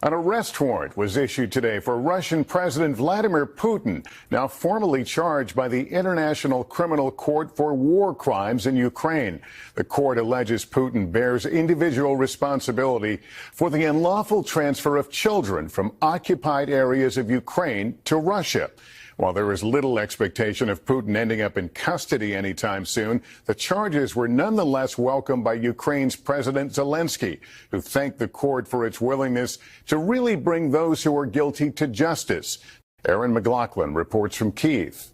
An arrest warrant was issued today for Russian President Vladimir Putin, now formally charged by the International Criminal Court for war crimes in Ukraine. The court alleges Putin bears individual responsibility for the unlawful transfer of children from occupied areas of Ukraine to Russia. While there is little expectation of Putin ending up in custody anytime soon, the charges were nonetheless welcomed by Ukraine's President Zelensky, who thanked the court for its willingness to really bring those who are guilty to justice. Aaron McLaughlin reports from Kyiv.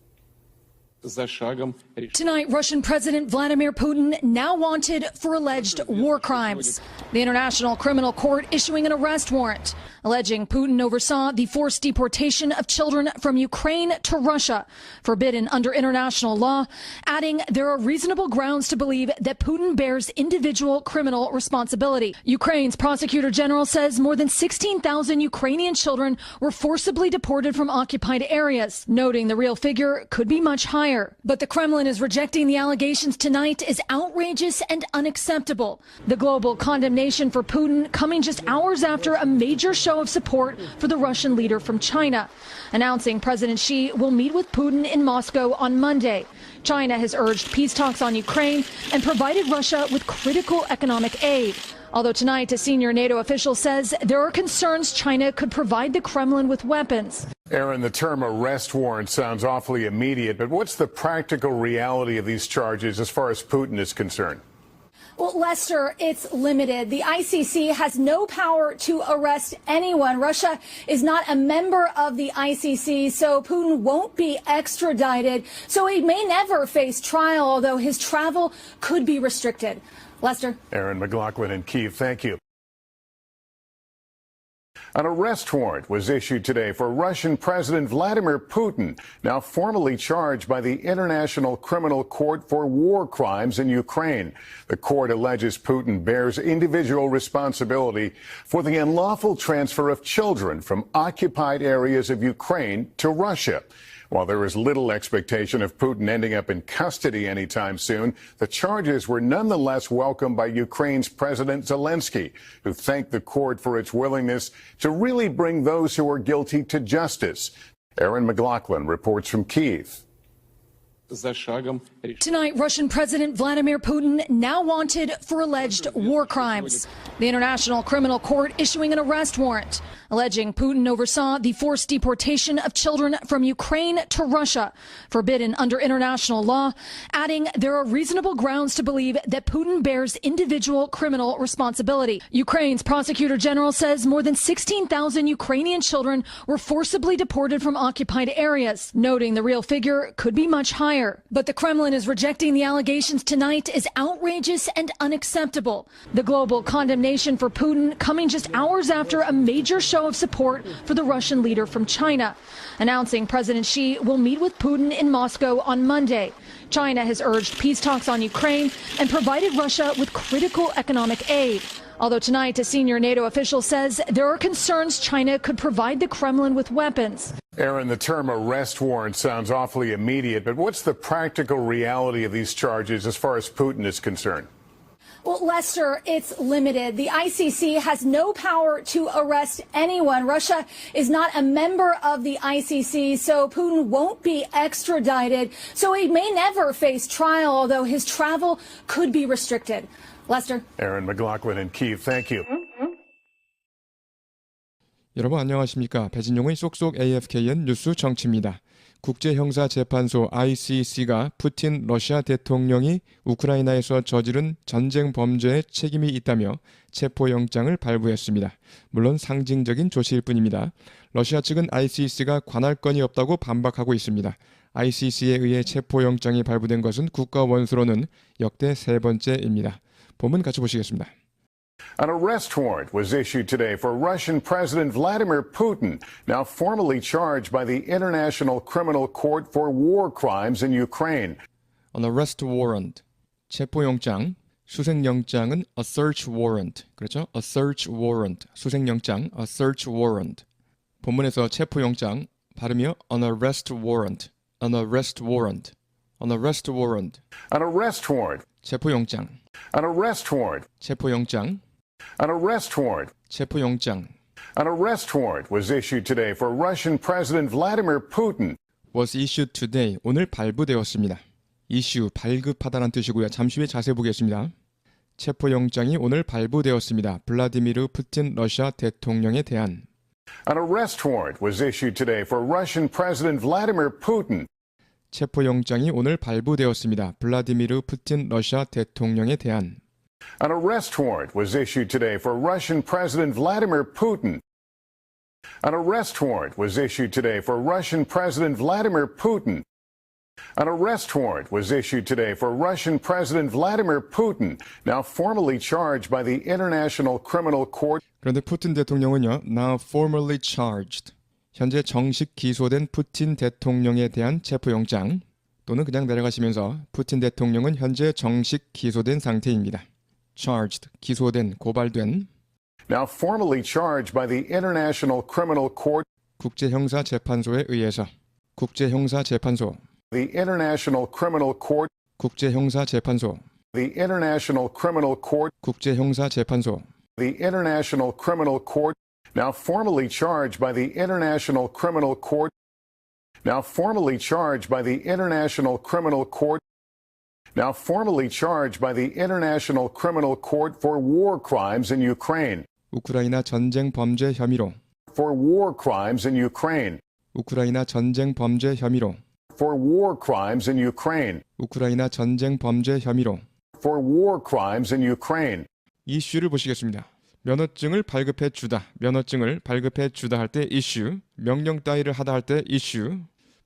Tonight, Russian President Vladimir Putin now wanted for alleged war crimes. The International Criminal Court issuing an arrest warrant, alleging Putin oversaw the forced deportation of children from Ukraine to Russia, forbidden under international law, adding there are reasonable grounds to believe that Putin bears individual criminal responsibility. Ukraine's prosecutor general says more than 16,000 Ukrainian children were forcibly deported from occupied areas, noting the real figure could be much higher. But the Kremlin is rejecting the allegations tonight as outrageous and unacceptable. The global condemnation for Putin coming just hours after a major show of support for the Russian leader from China, announcing President Xi will meet with Putin in Moscow on Monday. China has urged peace talks on Ukraine and provided Russia with critical economic aid. Although tonight a senior NATO official says there are concerns China could provide the Kremlin with weapons. Aaron, the term arrest warrant sounds awfully immediate, but what's the practical reality of these charges as far as Putin is concerned? Well, Lester, it's limited. The ICC has no power to arrest anyone. Russia is not a member of the ICC, so Putin won't be extradited. So he may never face trial, although his travel could be restricted. Lester? Aaron McLaughlin in Kyiv, thank you. An arrest warrant was issued today for Russian President Vladimir Putin, now formally charged by the International Criminal Court for war crimes in Ukraine. The court alleges Putin bears individual responsibility for the unlawful transfer of children from occupied areas of Ukraine to Russia. While there is little expectation of Putin ending up in custody anytime soon, the charges were nonetheless welcomed by Ukraine's President Zelensky, who thanked the court for its willingness to really bring those who are guilty to justice. Aaron McLaughlin reports from Kyiv. Tonight, Russian President Vladimir Putin now wanted for alleged war crimes. The International Criminal Court issuing an arrest warrant, alleging Putin oversaw the forced deportation of children from Ukraine to Russia, forbidden under international law, adding there are reasonable grounds to believe that Putin bears individual criminal responsibility. Ukraine's prosecutor general says more than 16,000 Ukrainian children were forcibly deported from occupied areas, noting the real figure could be much higher. But the Kremlin is rejecting the allegations tonight as outrageous and unacceptable. The global condemnation for Putin coming just hours after a major show of support for the Russian leader from China, announcing President Xi will meet with Putin in Moscow on Monday. China has urged peace talks on Ukraine and provided Russia with critical economic aid. Although tonight a senior NATO official says there are concerns China could provide the Kremlin with weapons. Aaron, the term arrest warrant sounds awfully immediate, but what's the practical reality of these charges as far as Putin is concerned? Well, Lester, it's limited. The ICC has no power to arrest anyone. Russia is not a member of the ICC, so Putin won't be extradited. So he may never face trial, although his travel could be restricted. Lester? Aaron McLaughlin in Kyiv, thank you. 여러분 안녕하십니까? 배진용의 쏙쏙 AFKN 뉴스 정치입니다. 국제형사재판소 ICC가 푸틴 러시아 대통령이 우크라이나에서 저지른 전쟁 범죄에 책임이 있다며 체포영장을 발부했습니다. 물론 상징적인 조치일 뿐입니다. 러시아 측은 ICC가 관할 건이 없다고 반박하고 있습니다. ICC에 의해 체포영장이 발부된 것은 국가 원수로는 역대 세 번째입니다. 본문 같이 보시겠습니다. An arrest warrant was issued today for Russian President Vladimir Putin, now formally charged by the International Criminal Court for war crimes in Ukraine. An arrest warrant, 체포영장, 수색영장은 a search warrant, 그렇죠? A search warrant, 수색영장, a search warrant. 본문에서 체포영장, 발음이요. An arrest warrant, an arrest warrant, an arrest warrant. An arrest warrant. 체포영장. An arrest warrant. 체포영장. An arrest warrant. 체포영장. An arrest warrant was issued today for Russian President Vladimir Putin. was issued today. 오늘 발부되었습니다. issue, 발급하다란 뜻이고요. 잠시 후에 자세히 보겠습니다. 체포영장이 오늘 발부되었습니다. 블라디미르 푸틴 러시아 대통령에 대한 An arrest warrant was issued today for Russian President Vladimir Putin. 체포영장이 오늘 발부되었습니다. 블라디미르 푸틴 러시아 대통령에 대한 An arrest warrant was issued today for Russian President Vladimir Putin. An arrest warrant was issued today for Russian President Vladimir Putin. An arrest warrant was issued today for Russian President Vladimir Putin, now formally charged by the International Criminal Court. 그런데 푸틴 대통령은요, now formally charged, 현재 정식 기소된 푸틴 대통령에 대한 체포영장 또는 그냥 내려가시면서 푸틴 대통령은 현재 정식 기소된 상태입니다. charged, 기소된, 고발된, Now formally charged by the International Criminal Court. 국제형사재판소에 의해서 국제형사재판소, The International Criminal Court. 국제형사재판소, The International Criminal Court. 국제형사재판소, The International Criminal Court. Now formally charged by the International Criminal Court. Now formally charged by the International Criminal Court. Now formally charged by the International Criminal Court for war crimes in Ukraine. 우크라이나 전쟁 범죄 혐의로, For war crimes in Ukraine. 우크라이나 전쟁 범죄 혐의로, For war crimes in Ukraine. 우크라이나 전쟁 범죄 혐의로. For war crimes in Ukraine. 이슈를 보시겠습니다. 면허증을 발급해 주다, 면허증을 발급해 주다 할 때 이슈, 명령 따위를 하다 할 때 이슈,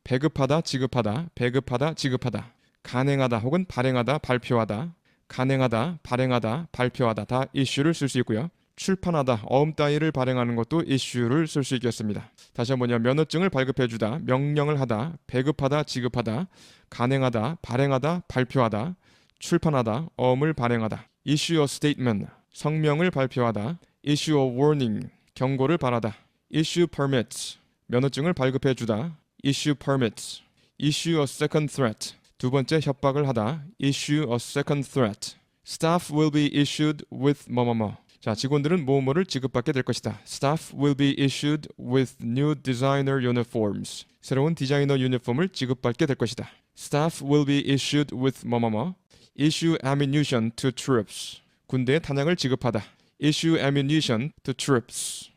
배급하다, 지급하다, 배급하다, 지급하다, 간행하다 혹은 발행하다, 발표하다, 간행하다, 발행하다, 발표하다 다 이슈를 쓸 수 있고요. 출판하다, 어음 따위를 발행하는 것도 이슈를 쓸 수 있겠습니다. 다시 한번요. 면허증을 발급해 주다, 명령을 하다, 배급하다, 지급하다, 간행하다, 발행하다, 발표하다, 출판하다, 어음을 발행하다. issue a statement, 성명을 발표하다. issue a warning, 경고를 바라다. issue permits, 면허증을 발급해 주다. issue permits. issue a second threat, 두 번째 협박을 하다. issue a second threat. staff will be issued with 뭐뭐뭐. 자, 직원들은 뭐뭐를 지급받게 될 것이다. Staff will be issued with new designer uniforms. 새로운 디자이너 유니폼을 지급받게 될 것이다. Staff will be issued with 뭐뭐뭐. Issue ammunition to troops. 군대에 탄약을 지급하다. Issue ammunition to troops.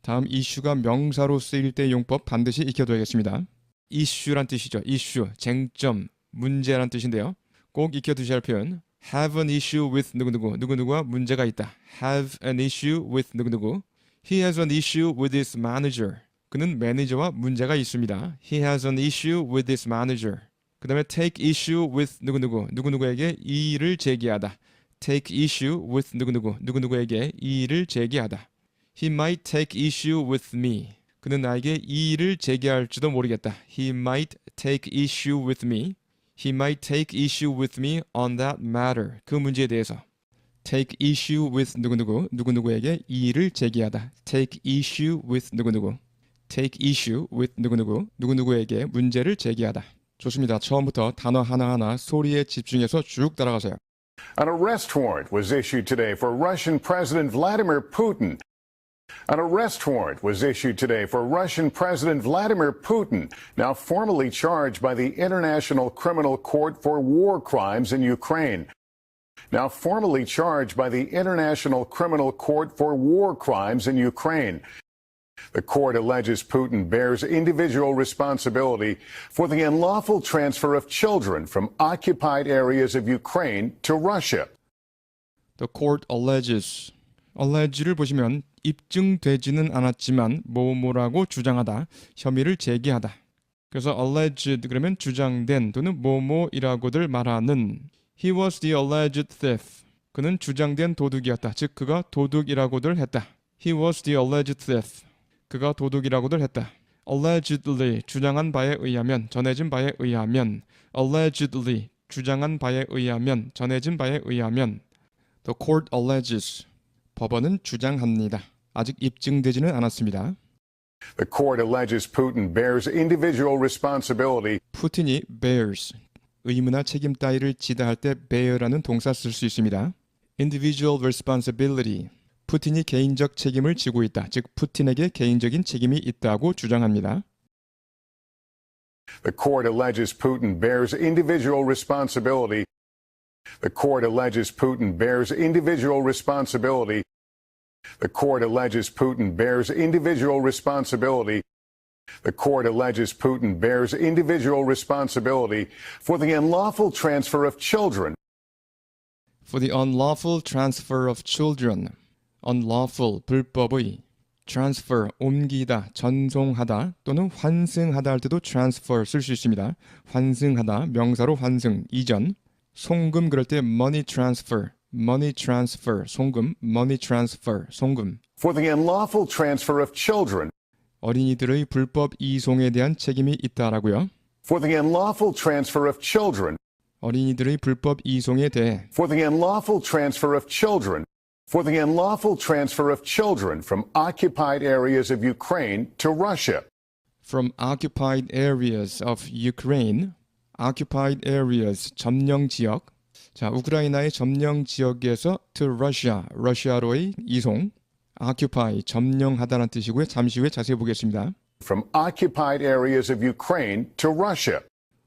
다음 이슈가 명사로 쓰일 때 용법 반드시 익혀둬야겠습니다. Issue란 뜻이죠. Issue, 쟁점, 문제란 뜻인데요. 꼭 익혀두셔야 할 표현. have an issue with 누구누구, 누구누구와 문제가 있다. have an issue with 누구누구. He has an issue with his manager. 그는 매니저와 문제가 있습니다. He has an issue with his manager. 그 다음에 take issue with 누구누구, 누구누구에게 이의를 제기하다. take issue with 누구누구, 누구누구에게 이의를 제기하다. He might take issue with me. 그는 나에게 이의를 제기할지도 모르겠다. He might take issue with me. He might take issue with me on that matter. 그 문제에 대해서. take issue with 누구누구, 누구누구에게 이의를 제기하다. take issue with 누구누구. take issue with 누구누구, 누구누구에게 문제를 제기하다. 좋습니다. 처음부터 단어 하나하나 소리에 집중해서 쭉 따라가세요. An arrest warrant was issued today for Russian President Vladimir Putin. An arrest warrant was issued today for Russian President Vladimir Putin, now formally charged by the International Criminal Court for war crimes in Ukraine. Now formally charged by the International Criminal Court for war crimes in Ukraine. The court alleges Putin bears individual responsibility for the unlawful transfer of children from occupied areas of Ukraine to Russia. The court alleges. allege를 보시면 입증되지는 않았지만 뭐뭐라고 주장하다, 혐의를 제기하다. 그래서 alleged 그러면 주장된 또는 뭐뭐이라고들 말하는. He was the alleged thief. 그는 주장된 도둑이었다. 즉 그가 도둑이라고들 했다. He was the alleged thief. 그가 도둑이라고들 했다. allegedly 주장한 바에 의하면, 전해진 바에 의하면. allegedly 주장한 바에 의하면, 전해진 바에 의하면. The court alleges. 법원은 주장합니다. 아직 입증되지는 않았습니다. The court alleges Putin bears individual responsibility. 푸틴이 bears, 의무나 책임 따위를 지다 할 때 bear라는 동사 쓸 수 있습니다. individual responsibility, 푸틴이 개인적 책임을 지고 있다. 즉 푸틴에게 개인적인 책임이 있다고 주장합니다. The court alleges Putin bears individual responsibility. The court alleges Putin bears individual responsibility. The court alleges Putin bears individual responsibility. The court alleges Putin bears individual responsibility for the unlawful transfer of children. For the unlawful transfer of children. unlawful, 불법의. transfer, 옮기다, 전송하다 또는 환승하다 할 때도 transfer 쓸 수 있습니다. 환승하다, 명사로 환승, 이전. 송금 그럴 때 money transfer, 송금, money transfer, 송금. For the unlawful transfer of children. 어린이들의 불법 이송에 대한 책임이 있다라고요. For the unlawful transfer of children. 어린이들의 불법 이송에 대해 For the unlawful transfer of children. For the unlawful transfer of children from occupied areas of Ukraine to Russia. from occupied areas of Ukraine, occupied areas, 점령 지역. 자, 우크라이나의 점령 지역에서 to Russia, 러시아로의 이송. occupy, 점령하다는 뜻이고요. 잠시 후에 자세히 보겠습니다. From occupied areas of Ukraine to Russia.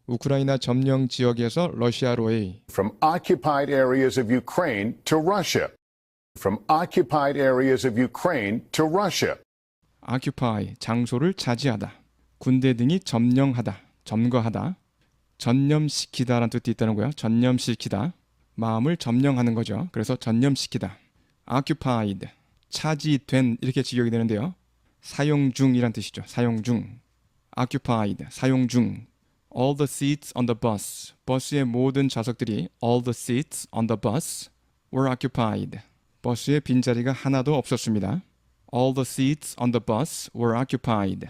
우크라이나 점령 지역에서 러시아로의 From occupied areas of Ukraine to Russia. From occupied areas of Ukraine to Russia. occupy, 장소를 차지하다. 군대 등이 점령하다, 점거하다. 전념시키다라는 뜻이 있다는 거예요. 전념시키다. 마음을 점령하는 거죠. 그래서 전념시키다. occupied, 차지된 이렇게 직역이 되는데요. 사용 중이란 뜻이죠. 사용 중. occupied, 사용 중. All the seats on the bus. 버스의 모든 좌석들이 all the seats on the bus were occupied. 버스에 빈자리가 하나도 없었습니다. All the seats on the bus were occupied.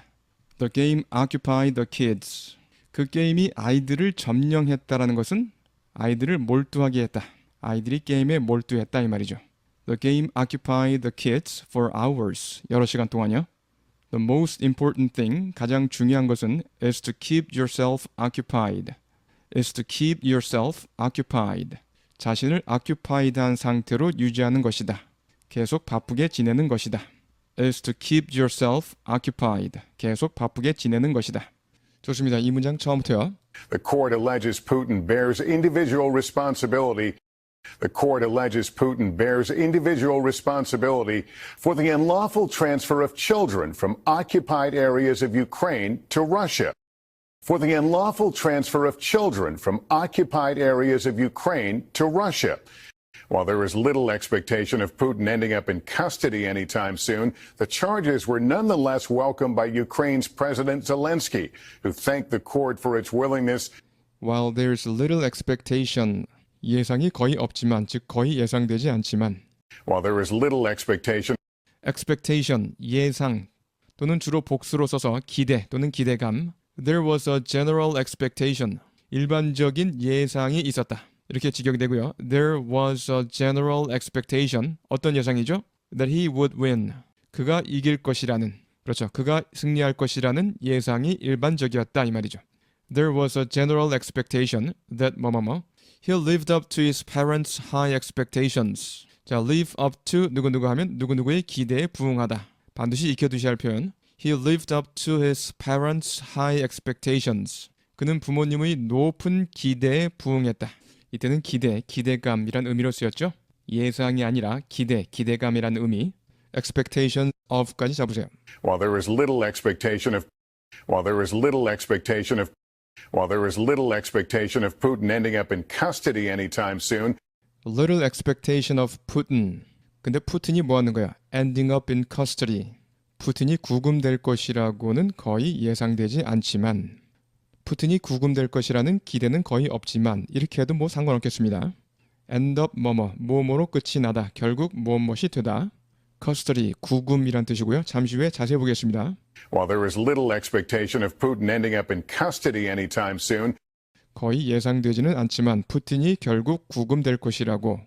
The game occupied the kids. 그 게임이 아이들을 점령했다라는 것은 아이들을 몰두하게 했다. 아이들이 게임에 몰두했다 이 말이죠. The game occupied the kids for hours. 여러 시간 동안요. The most important thing, 가장 중요한 것은 is to keep yourself occupied. is to keep yourself occupied. 자신을 occupied한 상태로 유지하는 것이다. 계속 바쁘게 지내는 것이다. is to keep yourself occupied. 계속 바쁘게 지내는 것이다. 좋습니다. 이 문장 처음부터요. The court alleges Putin bears individual responsibility. The court alleges Putin bears individual responsibility for the unlawful transfer of children from occupied areas of Ukraine to Russia. For the unlawful transfer of children from occupied areas of Ukraine to Russia. While there is little expectation of Putin ending up in custody anytime soon, the charges were nonetheless welcomed by Ukraine's President Zelensky, who thanked the court for its willingness. While there's little expectation, 예상이 거의 없지만, 즉 거의 예상되지 않지만. While there is little expectation. expectation, 예상 또는 주로 복수로 써서 기대 또는 기대감. There was a general expectation. 일반적인 예상이 있었다. 이렇게 직역되고요. There was a general expectation. 어떤 예상이죠? That he would win. 그가 이길 것이라는. 그렇죠. 그가 승리할 것이라는 예상이 일반적이었다 이 말이죠. There was a general expectation that 뭐뭐뭐. He lived up to his parents' high expectations. 자, live up to 누구누구 하면 누구누구의 기대에 부응하다. 반드시 익혀두셔야 할 표현. He lived up to his parents' high expectations. 그는 부모님의 높은 기대에 부응했다. 이때는 기대, 기대감이란 의미로 쓰였죠. 예상이 아니라 기대, 기대감이란 의미. expectation of까지 잡으세요. While there is little expectation of Putin ending up in custody anytime soon. Little expectation of Putin. 근데 푸틴이 뭐 하는 거야? Ending up in custody. 푸틴이 구금될 것이라고는 거의 예상되지 않지만 푸틴이 구금될 것이라는 기대는 거의 없지만 이렇게 해도 뭐 상관없겠습니다. End up 뭐뭐로 끝이 나다. 결국 무엇이 되다. Custody, 구금이란 뜻이고요. 잠시 후에 자세히 보겠습니다. While there is little expectation of Putin ending up in custody anytime soon. 거의 예상되지는 않지만 푸틴이 결국 구금될 것이라고.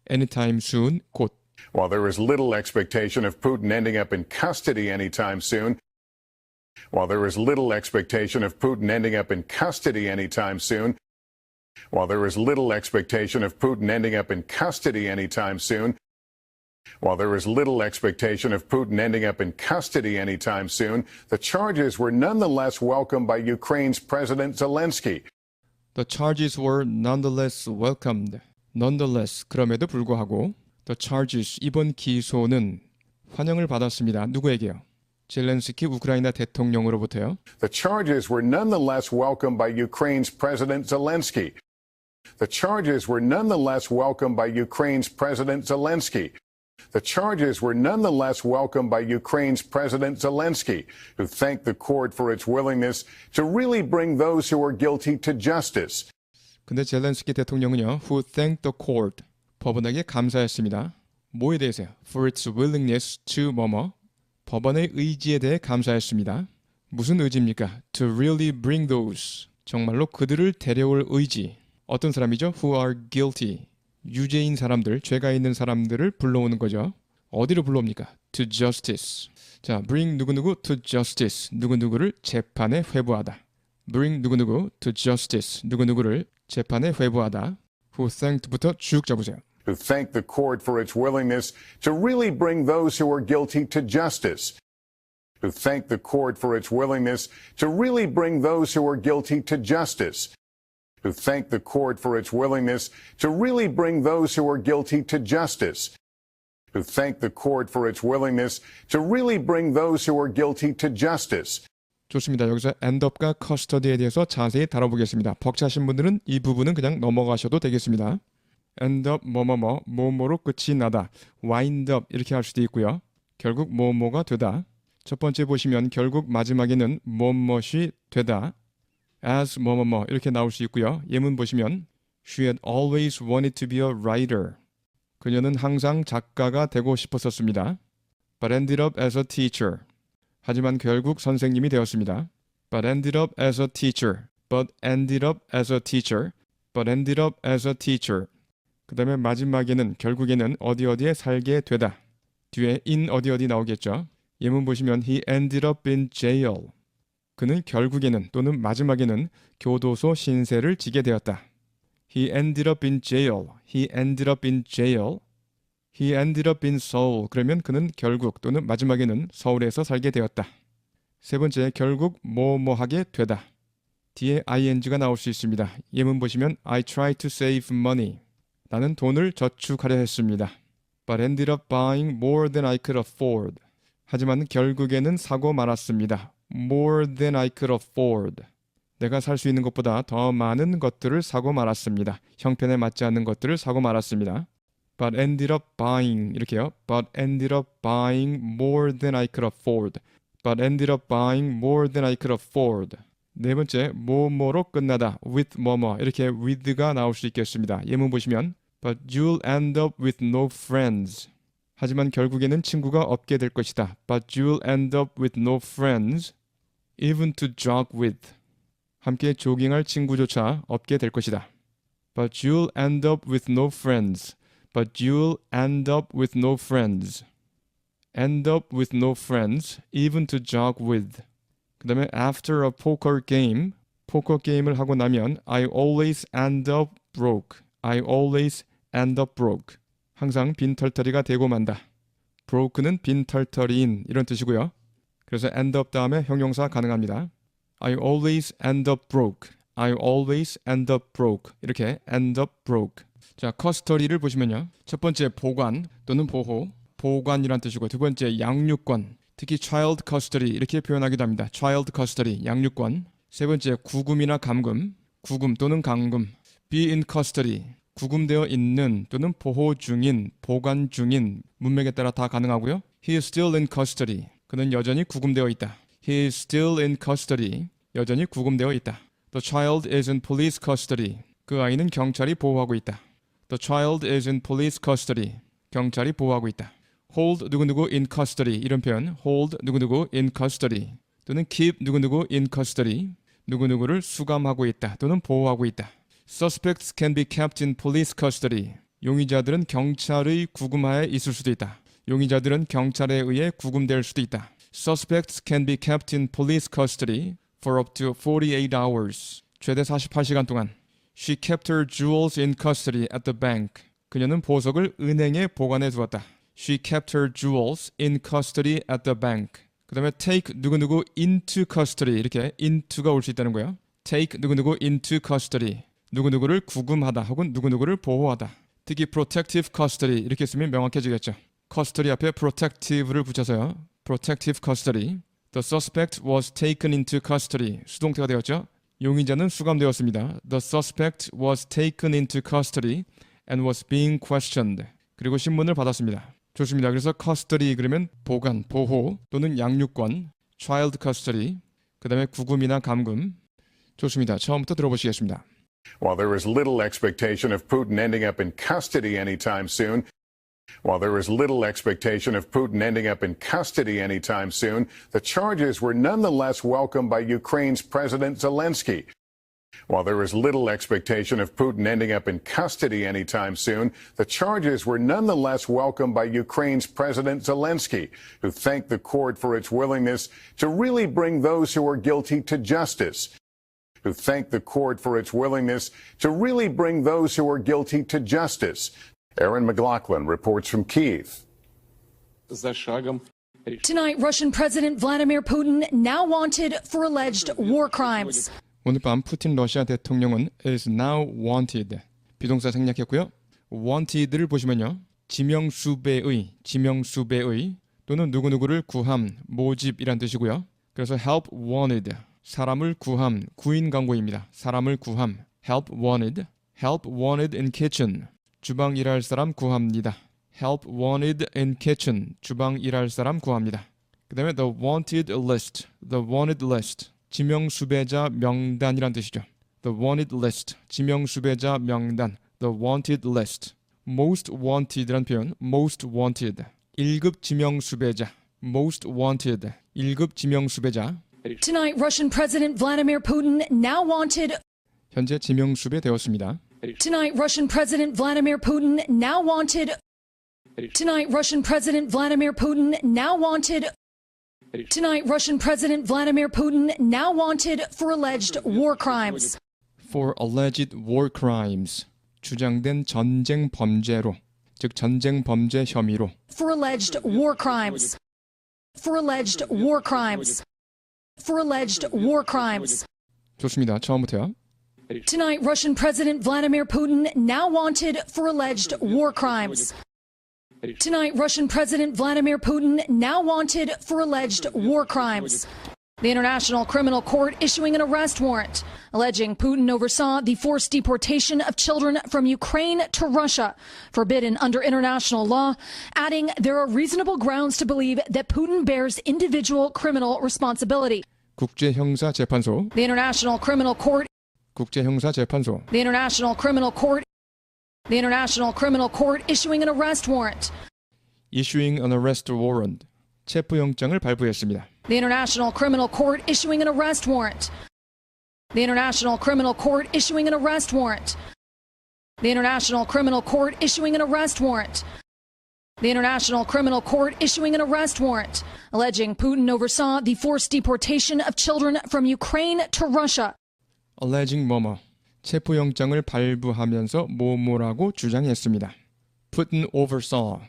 Anytime soon, 곧. While there is little expectation of Putin ending up in custody anytime soon. While there is little expectation of Putin ending up in custody anytime soon. While there is little expectation of Putin ending up in custody anytime soon. While there is little expectation of Putin ending up in custody anytime soon, the charges were nonetheless welcomed by Ukraine's President Zelensky. The charges were nonetheless welcomed. Nonetheless, 그럼에도 불구하고 the charges, 이번 기소는 환영을 받았습니다. 누구에게요? 젤렌스키 우크라이나 대통령으로부터요. The charges were nonetheless welcomed by Ukraine's President Zelensky. The charges were nonetheless welcomed by Ukraine's President Zelensky. The charges were nonetheless welcomed by Ukraine's President Zelensky, who thanked the court for its willingness to really bring those who are guilty to justice. 근데 젤렌스키 대통령은요, who thanked the court, 법원에게 감사했습니다. 뭐에 대해서요? For its willingness to 뭐뭐, 법원의 의지에 대해 감사했습니다. 무슨 의지입니까? To really bring those, 정말로 그들을 데려올 의지. 어떤 사람이죠? Who are guilty, 유죄인 사람들, 죄가 있는 사람들을 불러오는 거죠. 어디로 불러옵니까? To justice. 자, bring 누구누구 to justice, 누구누구를 재판에 회부하다. bring 누구누구 to justice, 누구누구를 재판에 회부하다. Who thanked부터 쭉 잡으세요. Who thanked the court for its willingness to really bring those who are guilty to justice. Who thanked the court for its willingness to really bring those who are guilty to justice. Who thanked the court for its willingness to really bring those who are guilty to justice. Who thanked the court for its willingness to really bring those who are guilty to justice. 좋습니다. 여기서 endup과 custody에 대해서 자세히 다뤄보겠습니다. 벅차신 분들은 이 부분은 그냥 넘어가셔도 되겠습니다. end up 뭐뭐로 끝이 나다. wind up 이렇게 할 수도 있고요. 결국 뭐뭐가 되다. 첫 번째 보시면 결국 마지막에는 뭐뭇이 되다. as 뭐뭐뭐 이렇게 나올 수 있고요. 예문 보시면 She had always wanted to be a writer. 그녀는 항상 작가가 되고 싶었었습니다. But ended up as a teacher. 하지만 결국 선생님이 되었습니다. But ended up as a teacher. But ended up as a teacher. But ended up as a teacher. 그 다음에 마지막에는 결국에는 어디어디에 살게 되다. 뒤에 in 어디어디 나오겠죠. 예문 보시면 He ended up in jail. 그는 결국에는 또는 마지막에는 교도소 신세를 지게 되었다. He ended up in jail. He ended up in jail. He ended up in Seoul. 그러면 그는 결국 또는 마지막에는 서울에서 살게 되었다. 세 번째, 결국 뭐뭐하게 되다. 뒤에 ing가 나올 수 있습니다. 예문 보시면 I tried to save money. 나는 돈을 저축하려 했습니다. But ended up buying more than I could afford. 하지만 결국에는 사고 말았습니다. More than I could afford. 내가 살 수 있는 것보다 더 많은 것들을 사고 말았습니다. 형편에 맞지 않는 것들을 사고 말았습니다. But ended up buying 이렇게요. But ended up buying more than I could afford. But ended up buying more than I could afford. 네 번째, 뭐뭐로 끝나다. with 뭐뭐 이렇게 with가 나올 수 있겠습니다. 예문 보시면 But you'll end up with no friends. 하지만 결국에는 친구가 없게 될 것이다. But you'll end up with no friends, even to jog with. 함께 조깅할 친구조차 없게 될 것이다. But you'll end up with no friends. But you'll end up with no friends. End up with no friends, even to jog with. 그 다음에 after a poker game, 포커 게임을 하고 나면 I always end up broke. I always end up broke. 항상 빈털터리가 되고 만다. broke는 빈털터리인 이런 뜻이고요. 그래서 end up 다음에 형용사 가능합니다. I always end up broke. I always end up broke. 이렇게 end up broke. 자, custody를 보시면요. 첫 번째 보관 또는 보호, 보관이란 뜻이고 두 번째 양육권, 특히 child custody 이렇게 표현하기도 합니다. child custody, 양육권. 세 번째 구금이나 감금, 구금 또는 감금. be in custody, 구금되어 있는 또는 보호 중인, 보관 중인 문맥에 따라 다 가능하고요. He is still in custody. 그는 여전히 구금되어 있다. He is still in custody. 여전히 구금되어 있다. The child is in police custody. 그 아이는 경찰이 보호하고 있다. The child is in police custody. 경찰이 보호하고 있다. hold 누구누구 in custody 이런 표현 hold 누구누구 in custody 또는 keep 누구누구 in custody 누구누구를 수감하고 있다 또는 보호하고 있다. Suspects can be kept in police custody. 용의자들은 경찰의 구금하에 있을 수도 있다. 용의자들은 경찰에 의해 구금될 수도 있다. Suspects can be kept in police custody for up to 48 hours. 최대 48시간 동안. She kept her jewels in custody at the bank. 그녀는 보석을 은행에 보관해 두었다. She kept her jewels in custody at the bank. 그 다음에 take 누구누구 into custody 이렇게 into가 올 수 있다는 거예요. take 누구누구 into custody. 누구누구를 구금하다 혹은 누구누구를 보호하다. 특히 protective custody 이렇게 쓰면 명확해지겠죠. custody 앞에 protective를 붙여서요. protective custody. The suspect was taken into custody. 수동태가 되었죠. 용의자는 수감되었습니다. The suspect was taken into custody and was being questioned. 그리고 신문을 받았습니다. 좋습니다. 그래서 custody 그러면 보관, 보호 또는 양육권, child custody, 그 다음에 구금이나 감금. 좋습니다. 처음부터 들어보시겠습니다. While there is little expectation of Putin ending up in custody anytime soon, the charges were nonetheless welcomed by Ukraine's President Zelensky. While there is little expectation of Putin ending up in custody anytime soon, the charges were nonetheless welcomed by Ukraine's President Zelensky, who thanked the court for its willingness to really bring those who are guilty to justice. Aaron McLaughlin reports from Kyiv. Tonight, Russian President Vladimir Putin now wanted for alleged war crimes. 오늘 밤 푸틴 러시아 대통령은 is now wanted. 비동사 생략했고요. wanted를 보시면요. 지명수배의 또는 누구누구를 구함, 모집이란 뜻이고요. 그래서 help wanted. 사람을 구함, 구인 강구입니다. 사람을 구함, help wanted in kitchen, 주방 일할 사람 구합니다. help wanted in kitchen, 주방 일할 사람 구합니다. 그 다음에 the wanted list, 지명수배자 명단이란 뜻이죠. the wanted list, 지명수배자 명단, the wanted list. most wanted란 표현, most wanted, 1급 지명수배자, most wanted, 1급 지명수배자. Tonight, Russian President Vladimir Putin now wanted. 현재 지명수배 되었습니다. Tonight, Russian President Vladimir Putin now wanted. Tonight, Russian President Vladimir Putin now wanted. Tonight, Russian President Vladimir Putin now wanted for alleged war crimes. For alleged war crimes. 주장된 전쟁 범죄로, 즉 전쟁 범죄 혐의로. For alleged war crimes. For alleged war crimes. For alleged war crimes. 좋습니다. 처음부터요. Tonight, Russian President Vladimir Putin now wanted for alleged war crimes. Tonight, Russian President Vladimir Putin now wanted for alleged war crimes. The International Criminal Court issuing an arrest warrant, alleging Putin oversaw the forced deportation of children from Ukraine to Russia, forbidden under international law, adding there are reasonable grounds to believe that Putin bears individual criminal responsibility. 국제형사재판소. The International Criminal Court. 국제형사재판소. The International Criminal Court. The International Criminal Court issuing an arrest warrant. Issuing an arrest warrant. 체포영장을 발부했습니다. The International Criminal Court issuing an arrest warrant. The International Criminal Court issuing an arrest warrant. The International Criminal Court issuing an arrest warrant. The International Criminal Court issuing an arrest warrant, alleging Putin oversaw the forced deportation of children from Ukraine to Russia. Alleging 뭐뭐. 체포영장을 발부하면서 뭐뭐라고 주장했습니다. Putin oversaw.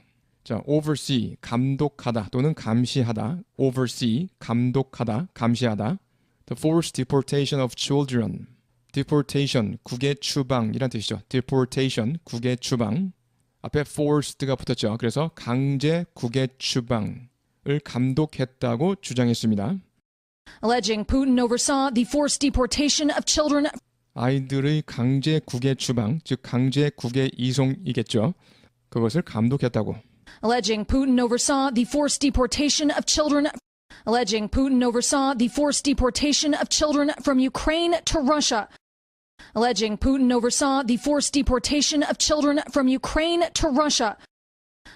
자, oversee, 감독하다 또는 감시하다. oversee, 감독하다, 감시하다. The forced deportation of children. deportation, 국외 추방이란 뜻이죠. deportation, 국외 추방. 앞에 forced가 붙었죠. 그래서 강제 국외 추방을 감독했다고 주장했습니다. Alleging Putin oversaw the forced deportation of children. 아이들의 강제 국외 추방, 즉 강제 국외 이송이겠죠. 그것을 감독했다고. Alleging Putin oversaw the forced deportation of children. Alleging Putin oversaw the forced deportation of children from Ukraine to Russia. Alleging Putin oversaw the forced deportation of children from Ukraine to Russia.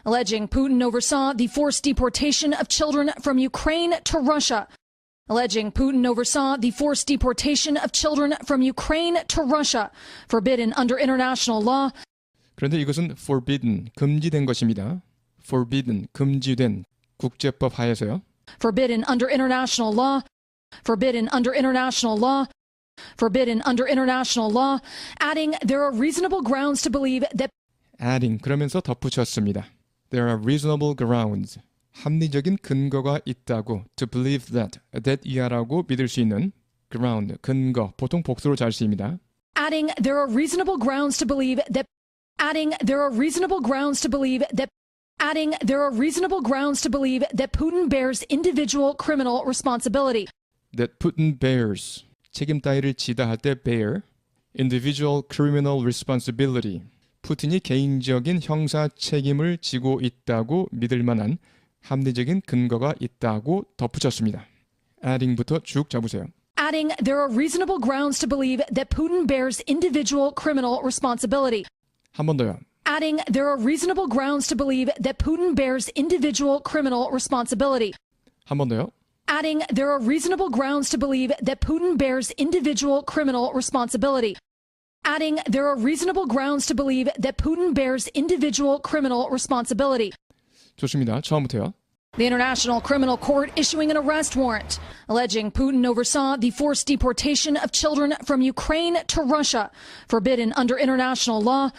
Alleging Putin oversaw the forced deportation of children from Ukraine to Russia. Alleging Putin oversaw the forced deportation of children from Ukraine to Russia, forbidden under international law. 그런데 이것은 forbidden, 금지된 것입니다. forbidden, 금지된 국제법 하에서요. Forbidden under international law. Forbidden under international law. Forbidden under international law, adding there are reasonable grounds to believe that. adding, 그러면서 덧붙였습니다. There are reasonable grounds. 합리적인 근거가 있다고 to believe that 이하라고 믿을 수 있는 ground, 근거, 보통 복수로 잘 쓰입니다. Adding, there are reasonable grounds to believe that. Adding, there are reasonable grounds to believe that. Adding, there are reasonable grounds to believe that Putin bears individual criminal responsibility. That Putin bears, 책임 따위를 지다 할 때 bear, individual criminal responsibility, 푸틴이 개인적인 형사 책임을 지고 있다고 믿을 만한 합리적인 근거가 있다고 덧붙였습니다. adding부터 쭉 잡으세요. Adding, there are reasonable grounds to believe that Putin bears individual criminal responsibility. 한 번 더요. Adding, there are reasonable grounds to believe that Putin bears individual criminal responsibility. 한 번 더요. Adding, there are reasonable grounds to believe that Putin bears individual criminal responsibility. Adding, there are reasonable grounds to believe that Putin bears individual criminal responsibility. 좋습니다. 처음부터요. The International Criminal Court issuing an arrest warrant, alleging Putin oversaw the forced deportation of children from Ukraine to Russia, forbidden under international law.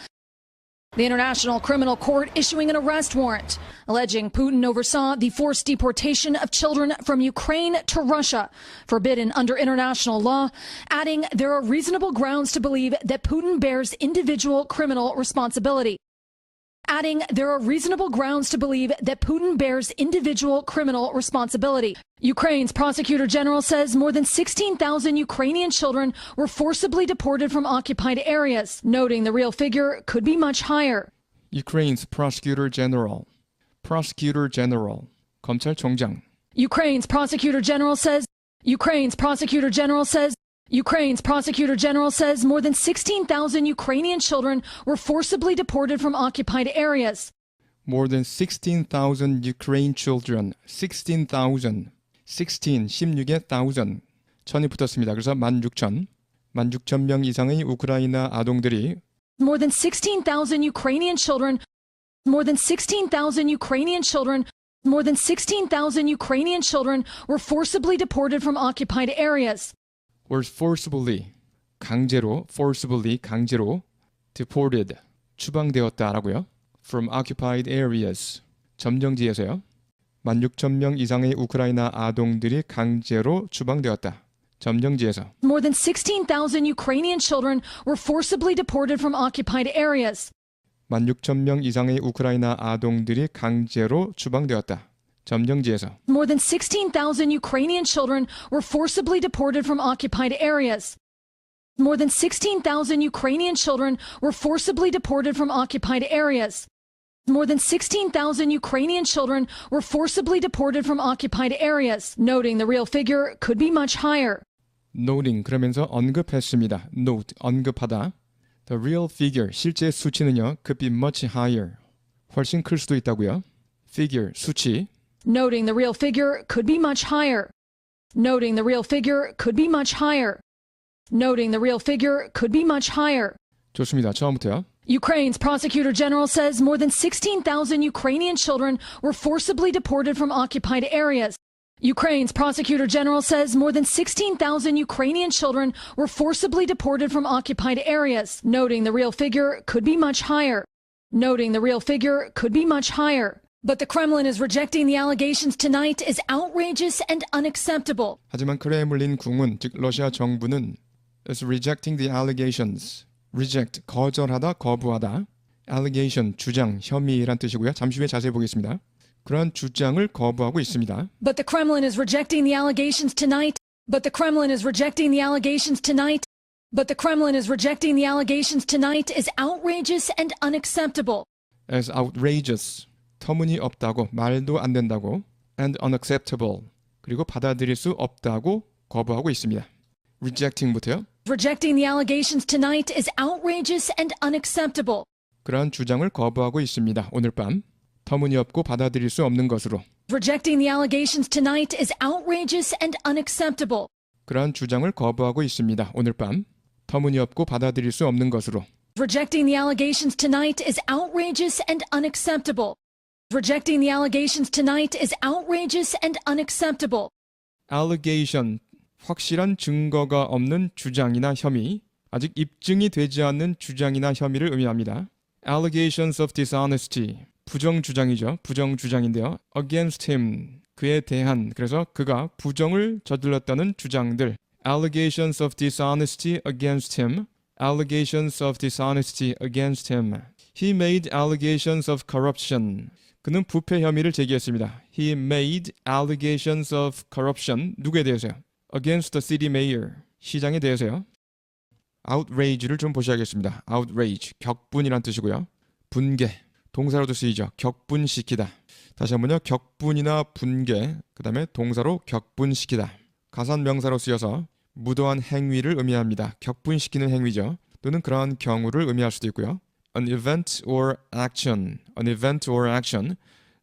The International Criminal Court issuing an arrest warrant, alleging Putin oversaw the forced deportation of children from Ukraine to Russia, forbidden under international law, adding there are reasonable grounds to believe that Putin bears individual criminal responsibility. Adding there are reasonable grounds to believe that Putin bears individual criminal responsibility. Ukraine's prosecutor general says more than 16,000 Ukrainian children were forcibly deported from occupied areas, noting the real figure could be much higher. Ukraine's prosecutor general, 검찰총장. Ukraine's prosecutor general says more than 16,000 Ukrainian children were forcibly deported from occupied areas. More than 16,000 Ukraine children, 16,000, 16에 1,000, 1000이 붙었습니다. 그래서 16,000명 이상의 우크라이나 아동들이 More than 16,000 Ukrainian children were forcibly deported from occupied areas. were forcibly, 강제로 deported, 추방되었다라고요. From occupied areas, 점령지에서요. 16,000명 이상의 우크라이나 아동들이 강제로 추방되었다. 점령지에서. More than 16,000 Ukrainian children were forcibly deported from occupied areas. 16,000명 이상의 우크라이나 아동들이 강제로 추방되었다. 점령지에서. More than 16,000 Ukrainian children were forcibly deported from occupied areas. More than 16,000 Ukrainian children were forcibly deported from occupied areas. More than 16,000 Ukrainian children were forcibly deported from occupied areas, noting the real figure could be much higher. noting 그러면서 언급했습니다. note, 언급하다. The real figure, 실제 수치는요. could be much higher. 훨씬 클 수도 있다고요. figure, 수치. Noting the real figure could be much higher. Noting the real figure could be much higher. Noting the real figure could be much higher. 좋습니다. 처음부터요. Ukraine's prosecutor general says more than 16,000 Ukrainian children were forcibly deported from occupied areas. Ukraine's prosecutor general says more than 16,000 Ukrainian children were forcibly deported from occupied areas, noting the real figure could be much higher. Noting the real figure could be much higher. But the Kremlin is rejecting the allegations tonight as outrageous and unacceptable. 하지만 크레물린 궁은, 즉 러시아 정부는 is rejecting the allegations. reject, 거절하다, 거부하다. allegation, 주장, 혐의란 뜻이고요. 잠시 후에 자세히 보겠습니다. 그러한 주장을 거부하고 있습니다. But the Kremlin is rejecting the allegations tonight. But the Kremlin is rejecting the allegations tonight. But the Kremlin is rejecting the allegations tonight as outrageous and unacceptable. as outrageous, 터무니없다고, 말도 안 된다고, and unacceptable, 그리고 받아들일 수 없다고 거부하고 있습니다. rejecting부터요. Rejecting the allegations tonight is outrageous and unacceptable. 그러한 주장을 거부하고 있습니다. 오늘 밤 터무니없고 받아들일 수 없는 것으로. Rejecting the allegations tonight is outrageous and unacceptable. 그러한 주장을 거부하고 있습니다. 오늘 밤 터무니없고 받아들일 수 없는 것으로. Rejecting the allegations tonight is outrageous and unacceptable. Rejecting the allegations tonight is outrageous and unacceptable. allegation, 확실한 증거가 없는 주장이나 혐의, 아직 입증이 되지 않는 주장이나 혐의를 의미합니다. allegations of dishonesty, 부정 주장이죠. 부정 주장인데요. against him, 그에 대한, 그래서 그가 부정을 저질렀다는 주장들. allegations of dishonesty against him. allegations of dishonesty against him. He made allegations of corruption. 그는 부패 혐의를 제기했습니다. He made allegations of corruption. 누구에 대해서요? against the city mayor. 시장에 대해서요. outrage를 좀 보셔야겠습니다. outrage, 격분이란 뜻이고요. 분개, 동사로도 쓰이죠. 격분시키다. 다시 한번요. 격분이나 분개, 그 다음에 동사로 격분시키다. 가산명사로 쓰여서 무도한 행위를 의미합니다. 격분시키는 행위죠. 또는 그러한 경우를 의미할 수도 있고요. An event or action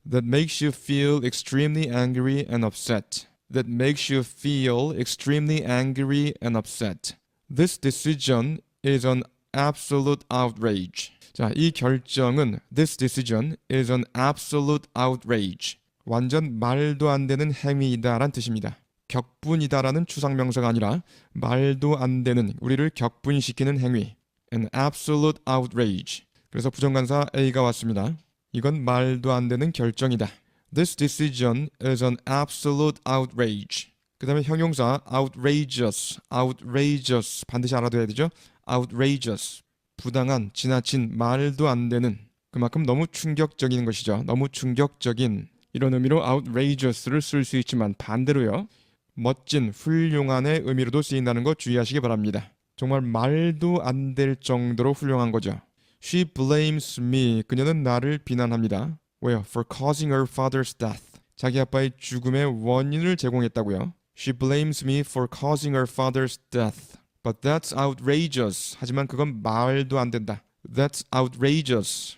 that makes you feel extremely angry and upset. That makes you feel extremely angry and upset. This decision is an absolute outrage. 자, 이 결정은 This decision is an absolute outrage. 완전 말도 안 되는 행위이다라는 뜻입니다. 격분이다라는 추상명사가 아니라 말도 안 되는, 우리를 격분시키는 행위. An absolute outrage. 그래서 부정관사 A가 왔습니다. 이건 말도 안 되는 결정이다. This decision is an absolute outrage. 그 다음에 형용사 outrageous, outrageous 반드시 알아둬야 되죠. outrageous, 부당한, 지나친, 말도 안 되는, 그만큼 너무 충격적인 것이죠. 너무 충격적인, 이런 의미로 outrageous를 쓸 수 있지만 반대로요. 멋진, 훌륭한의 의미로도 쓰인다는 거 주의하시기 바랍니다. 정말 말도 안 될 정도로 훌륭한 거죠. She blames me. 그녀는 나를 비난합니다. 왜요? For causing her father's death. 자기 아빠의 죽음의 원인을 제공했다고요. She blames me for causing her father's death. But that's outrageous. 하지만 그건 말도 안 된다. That's outrageous.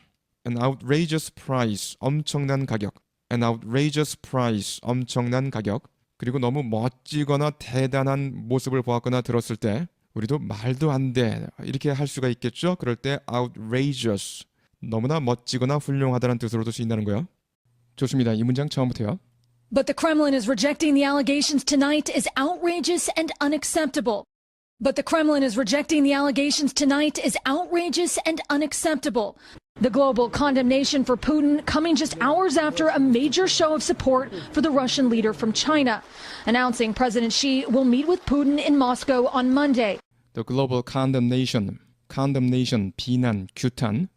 An outrageous price. 엄청난 가격. An outrageous price. 엄청난 가격. 그리고 너무 멋지거나 대단한 모습을 보았거나 들었을 때 우리도 말도 안 돼 이렇게 할 수가 있겠죠. 그럴 때 outrageous, 너무나 멋지거나 훌륭하다는 뜻으로도 쓰인다는 거예요. 좋습니다. 이 문장 처음부터요. But the Kremlin is rejecting the allegations tonight as outrageous and unacceptable. But the Kremlin is rejecting the allegations tonight as outrageous and unacceptable. The global condemnation for Putin coming just hours after a major show of support for the Russian leader from China, announcing President Xi will meet with Putin in Moscow on Monday. The global condemnation, 비난, 규탄,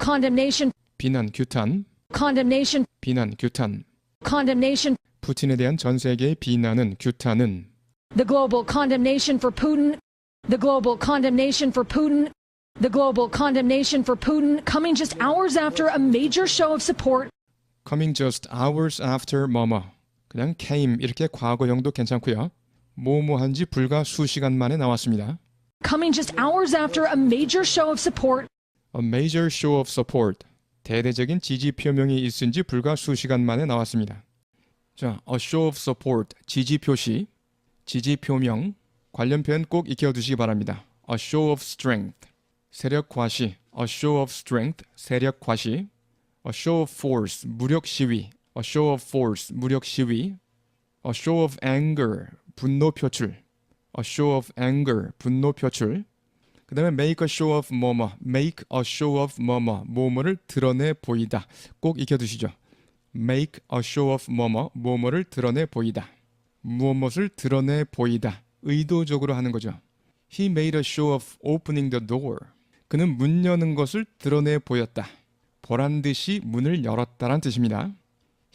Condemnation, 비난, 규탄, condemnation, 비난, 규탄. condemnation. 푸틴에 대한 전 세계의 비난은, 규탄은 The global condemnation for Putin. The global condemnation for Putin. The global condemnation for Putin coming just hours after a major show of support. coming just hours after 뭐뭐. 그냥 came 이렇게 과거형도 괜찮고요. 뭐뭐한지 불과 수시간 만에 나왔습니다. Coming just hours after a major show of support. A major show of support. 대대적인 지지 표명이 있은 지 불과 수시간 만에 나왔습니다. 자, a show of support. 지지 표시, 지지 표명. 관련 표현 꼭 익혀두시기 바랍니다. A show of strength. 세력 과시. A show of strength. 세력 과시. A show of force. 무력 시위. A show of force. 무력 시위. A show of anger. 분노 표출. A show of anger. 분노 표출. 그 다음에 make a show of 뭐뭐. make a show of 뭐뭐. 뭐뭐를 드러내 보이다. 꼭 익혀두시죠. make a show of 뭐뭐. 뭐뭐를 드러내 보이다. 무엇을 드러내 보이다. 의도적으로 하는 거죠. He made a show of opening the door. 그는 문 여는 것을 드러내 보였다. 보란 듯이 문을 열었다란 뜻입니다.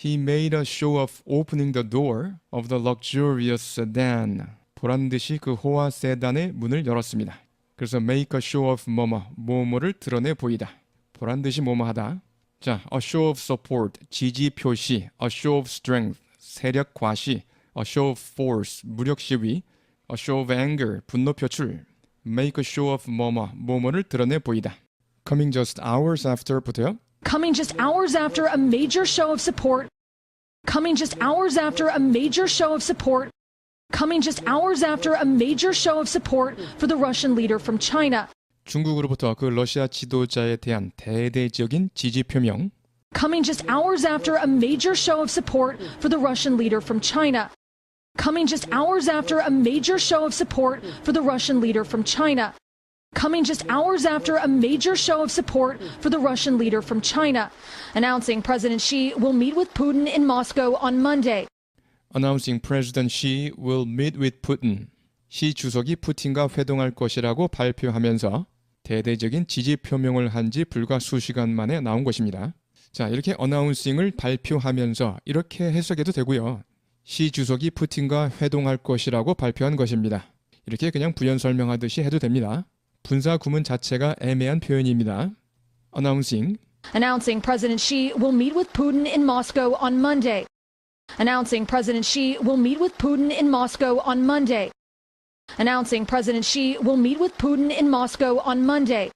He made a show of opening the door of the luxurious sedan. 보란 듯이 그 호화 세단의 문을 열었습니다. 그래서 make a show of 뭐뭐를 드러내 보이다. 보란 듯이 뭐뭐하다. 자, a show of support, 지지 표시, a show of strength, 세력 과시, a show of force, 무력 시위, a show of anger, 분노 표출, make a show of 뭐뭐를 드러내 보이다. Coming just hours after부터요. Coming just hours after a major show of support. Coming just hours after a major show of support. Coming just hours after a major show of support for the Russian leader from China. 중국으로부터 그 러시아 지도자에 대한 대대적인 지지 표명. Coming just hours after a major show of support for the Russian leader from China. Coming just hours after a major show of support for the Russian leader from China. coming just hours after a major show of support for the Russian leader from China, announcing President Xi will meet with Putin in Moscow on Monday. Announcing President Xi will meet with Putin. 시 주석이 푸틴과 회동할 것이라고 발표하면서 대대적인 지지 표명을 한 지 불과 수시간 만에 나온 것입니다. 자, 이렇게 announcing을 발표하면서 이렇게 해석해도 되고요. 시 주석이 푸틴과 회동할 것이라고 발표한 것입니다. 이렇게 그냥 부연 설명하듯이 해도 됩니다. 분사 구문 자체가 애매한 표현입니다. Announcing President Xi will meet with Putin in Moscow on Monday. Announcing President Xi will meet with Putin in Moscow on Monday. Announcing President Xi will meet with Putin in Moscow on Monday.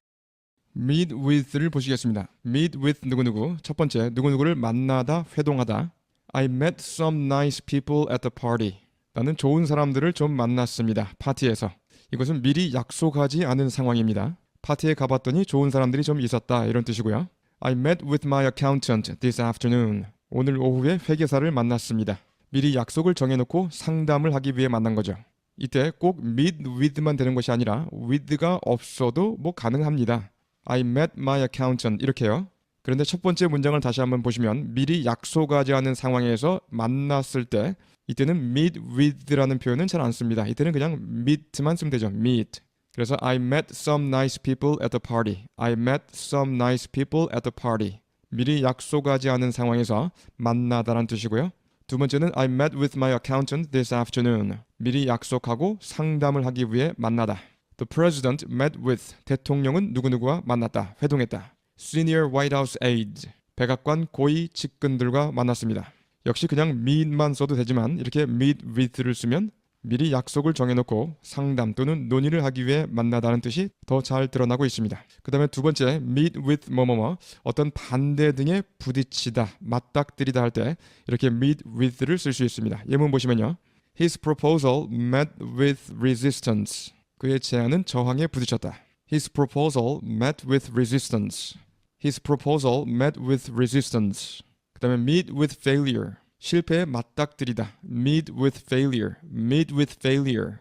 meet with를 보시겠습니다. meet with 누구누구. 첫 번째, 누구누구를 만나다, 회동하다. I met some nice people at the party. 나는 좋은 사람들을 좀 만났습니다. 파티에서. 이것은 미리 약속하지 않은 상황입니다. 파티에 가봤더니 좋은 사람들이 좀 있었다 이런 뜻이고요. I met with my accountant this afternoon. 오늘 오후에 회계사를 만났습니다. 미리 약속을 정해놓고 상담을 하기 위해 만난 거죠. 이때 꼭 meet with만 되는 것이 아니라 with가 없어도 뭐 가능합니다. I met my accountant 이렇게요. 그런데 첫 번째 문장을 다시 한번 보시면 미리 약속하지 않은 상황에서 만났을 때 이때는 meet with라는 표현은 잘 안 씁니다. 이때는 그냥 meet만 쓰면 되죠. meet. 그래서 I met some nice people at the party. I met some nice people at the party. 미리 약속하지 않은 상황에서 만나다라는 뜻이고요. 두 번째는 I met with my accountant this afternoon. 미리 약속하고 상담을 하기 위해 만나다. The president met with. 대통령은 누구누구와 만났다, 회동했다. Senior White House aides. 백악관 고위 측근들과 만났습니다. 역시 그냥 meet만 써도 되지만 이렇게 meet with를 쓰면 미리 약속을 정해놓고 상담 또는 논의를 하기 위해 만나다는 뜻이 더 잘 드러나고 있습니다. 그 다음에 두 번째, meet with 뭐뭐뭐, 어떤 반대 등에 부딪히다, 맞닥뜨리다 할 때 이렇게 meet with를 쓸 수 있습니다. 예문 보시면요. His proposal met with resistance. 그의 제안은 저항에 부딪혔다. His proposal met with resistance. His proposal met with resistance. 그 다음에 meet with failure. 실패에 맞닥뜨리다. meet with failure. meet with failure.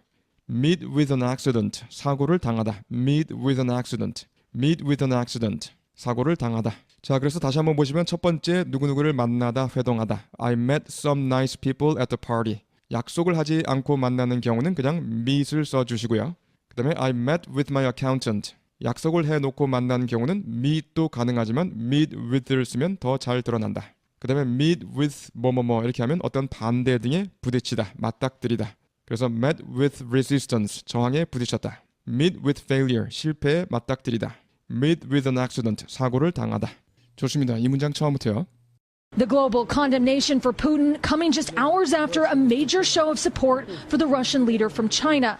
meet with an accident. 사고를 당하다. meet with an accident. meet with an accident. 사고를 당하다. 자, 그래서 다시 한번 보시면 첫 번째 누구누구를 만나다, 회동하다. I met some nice people at the party. 약속을 하지 않고 만나는 경우는 그냥 meet을 써주시고요. 그 다음에 I met with my accountant. 약속을 해놓고 만나는 경우는 meet도 가능하지만 meet with를 쓰면 더 잘 드러난다. 그 다음에 meet with 뭐뭐뭐 이렇게 하면 어떤 반대 등에 부딪히다, 맞닥뜨리다. 그래서 met with resistance, 저항에 부딪혔다. meet with failure, 실패에 맞닥뜨리다. meet with an accident, 사고를 당하다. 좋습니다. 이 문장 처음부터요. The global condemnation for Putin coming just hours after a major show of support for the Russian leader from China.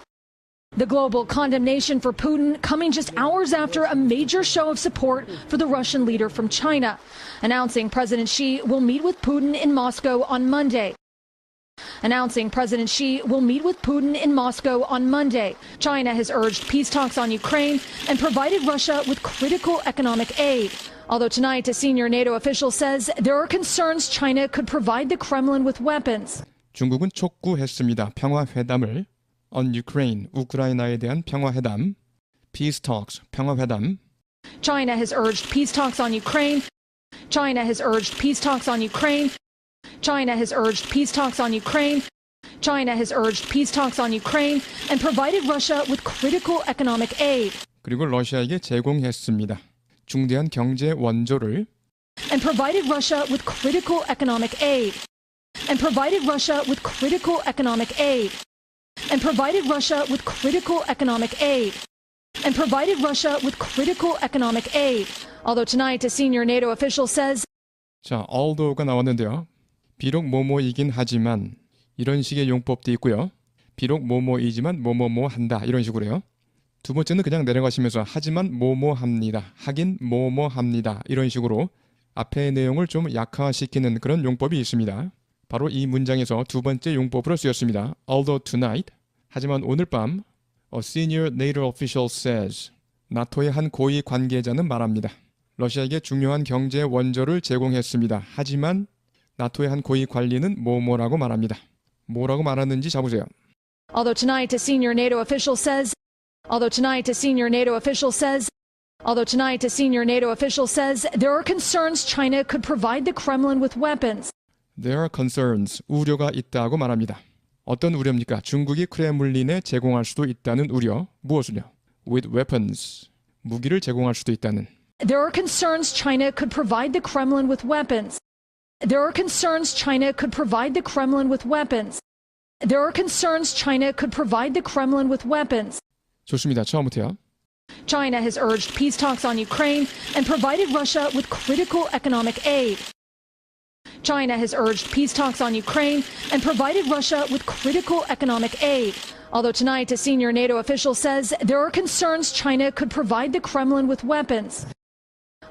The global condemnation for Putin coming just hours after a major show of support for the Russian leader from China, announcing President Xi will meet with Putin in Moscow on Monday. Announcing President Xi will meet with Putin in Moscow on Monday. China has urged peace talks on Ukraine and provided Russia with critical economic aid. Although tonight a senior NATO official says there are concerns China could provide the Kremlin with weapons. 중국은 촉구했습니다. 평화회담을. on Ukraine, 우크라이나에 대한 평화회담. peace talks, 평화회담. China has urged peace talks on Ukraine. China has urged peace talks on Ukraine. China has urged peace talks on Ukraine. China has urged peace talks on Ukraine and provided Russia with critical economic aid. 그리고 러시아에게 제공했습니다. 중대한 경제 원조를. And provided Russia with critical economic aid. And provided Russia with critical economic aid. And provided Russia with critical economic aid. And provided Russia with critical economic aid. Although tonight a senior NATO official says 자, although가 나왔는데요. 비록 뭐뭐이긴 하지만 이런 식의 용법도 있고요. 비록 뭐뭐이지만 뭐뭐뭐 한다 이런 식으로요. 두 번째는 그냥 내려가시면서 하지만 뭐뭐 합니다. 하긴 뭐뭐 합니다. 이런 식으로 앞의 내용을 좀 약화시키는 그런 용법이 있습니다. 바로 이 문장에서 두 번째 용법으로 쓰였습니다. Although tonight, 하지만 오늘 밤, a senior NATO official says, 나토의 한 고위 관계자는 말합니다. 러시아에게 중요한 경제 원조를 제공했습니다. 하지만 나토의 한 고위 관리는 뭐뭐라고 말합니다. 뭐라고 말하는지 잡으세요. Although tonight a senior NATO official says Although tonight a senior NATO official says there are concerns China could provide the Kremlin with weapons. There are concerns, 우려가 있다고 말합니다. 어떤 우려입니까? 중국이 크레물린에 제공할 수도 있다는 우려. 무엇을요? With weapons. 무기를 제공할 수도 있다는. There are concerns China could provide the Kremlin with weapons. There are concerns China could provide the Kremlin with weapons. There are concerns China could provide the Kremlin with weapons. 좋습니다. 처음부터요. China has urged peace talks on Ukraine and provided Russia with critical economic aid. China has urged peace talks on Ukraine and provided Russia with critical economic aid. Although tonight a senior NATO official says there are concerns China could provide the Kremlin with weapons.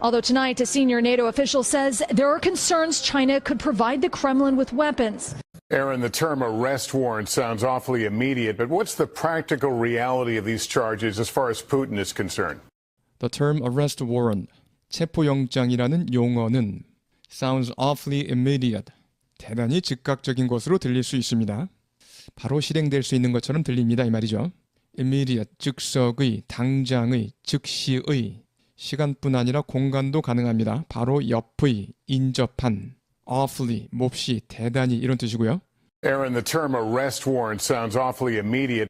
Although tonight a senior NATO official says there are concerns China could provide the Kremlin with weapons. Aaron, the term arrest warrant sounds awfully immediate, but what's the practical reality of these charges as far as Putin is concerned? The term arrest warrant, 체포영장이라는 용어는 sounds awfully immediate, 대단히 즉각적인 것으로 들릴 수 있습니다. 바로 실행될 수 있는 것처럼 들립니다. 이 말이죠. immediate, 즉석의, 당장의, 즉시의, 시간뿐 아니라 공간도 가능합니다. 바로 옆의, 인접한, awfully, 몹시, 대단히 이런 뜻이고요. Aaron, the term arrest warrant sounds awfully immediate.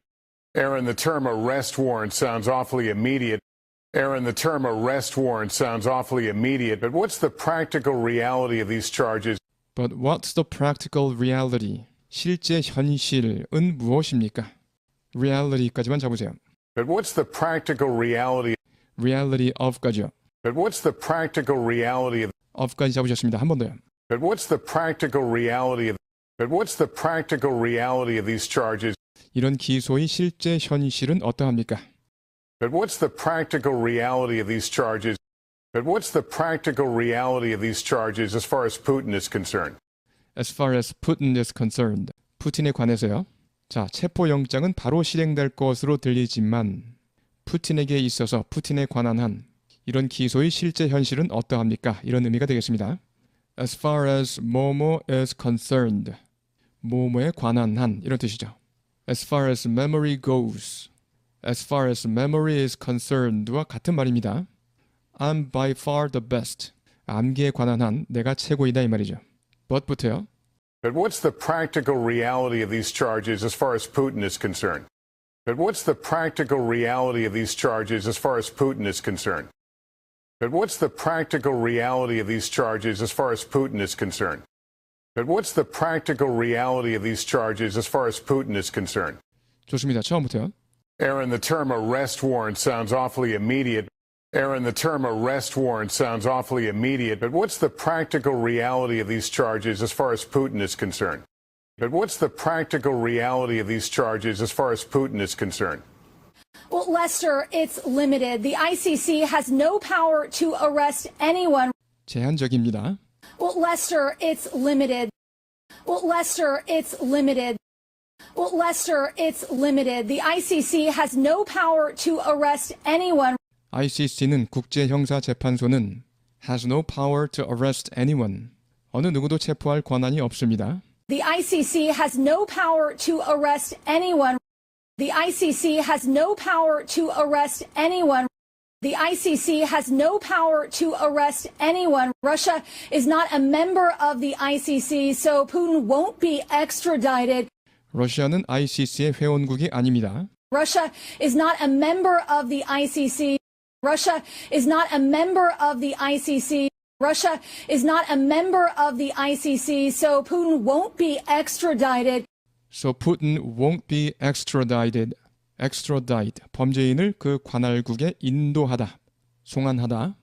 Aaron, the term arrest warrant sounds awfully immediate. Aaron, the term arrest warrant sounds awfully immediate, but what's the practical reality of these charges? But what's the practical reality? 실제 현실은 무엇입니까? reality까지만 잡으세요. But what's the practical reality? reality of까지요. But what's the practical reality of? of까지 잡으셨습니다. 한 번 더요. But what's the practical reality of? But what's the practical reality of these charges? 이런 기소의 실제 현실은 어떠합니까? But what's the practical reality of these charges? But what's the practical reality of these charges as far as Putin is concerned? As far as Putin is concerned. 푸틴에 관해서요. 자, 체포영장은 바로 실행될 것으로 들리지만 푸틴에게 있어서 푸틴에 관한 한 이런 기소의 실제 현실은 어떠합니까? 이런 의미가 되겠습니다. As far as 뭐뭐 is concerned. 뭐뭐에 관한 한 이런 뜻이죠. As far as memory goes. As far as memory is concerned와 같은 말입니다. I'm by far the best. 암기에 관한 한 내가 최고이다 이 말이죠. but부터요. But what's the practical reality of these charges as far as Putin is concerned? But what's the practical reality of these charges as far as Putin is concerned? But what's the practical reality of these charges as far as Putin is concerned? But what's the practical reality of these charges as far as Putin is concerned? 좋습니다. 처음부터요. Aaron, the term arrest warrant sounds awfully immediate. Aaron, the term arrest warrant sounds awfully immediate, but what's the practical reality of these charges as far as Putin is concerned? But what's the practical reality of these charges as far as Putin is concerned? Well, Lester, it's limited. The ICC has no power to arrest anyone. 제한적입니다. Well, Lester, it's limited. Well, Lester, it's limited. Well, Lester, it's limited. The ICC has no power to arrest anyone. ICC는 국제형사재판소는 has no power to arrest anyone. 어느 누구도 체포할 권한이 없습니다. The ICC has no power to arrest anyone. The ICC has no power to arrest anyone. The ICC has no power to arrest anyone. Russia is not a member of the ICC, so Putin won't be extradited. 러시아는 ICC의 회원국이 아닙니다. Russia is not a member of the ICC. Russia is not a member of the ICC. Russia is not a member of the ICC, so Putin won't be extradited. So Putin won't be extradited. extradite, 범죄인을 그 관할국에 인도하다, 송환하다.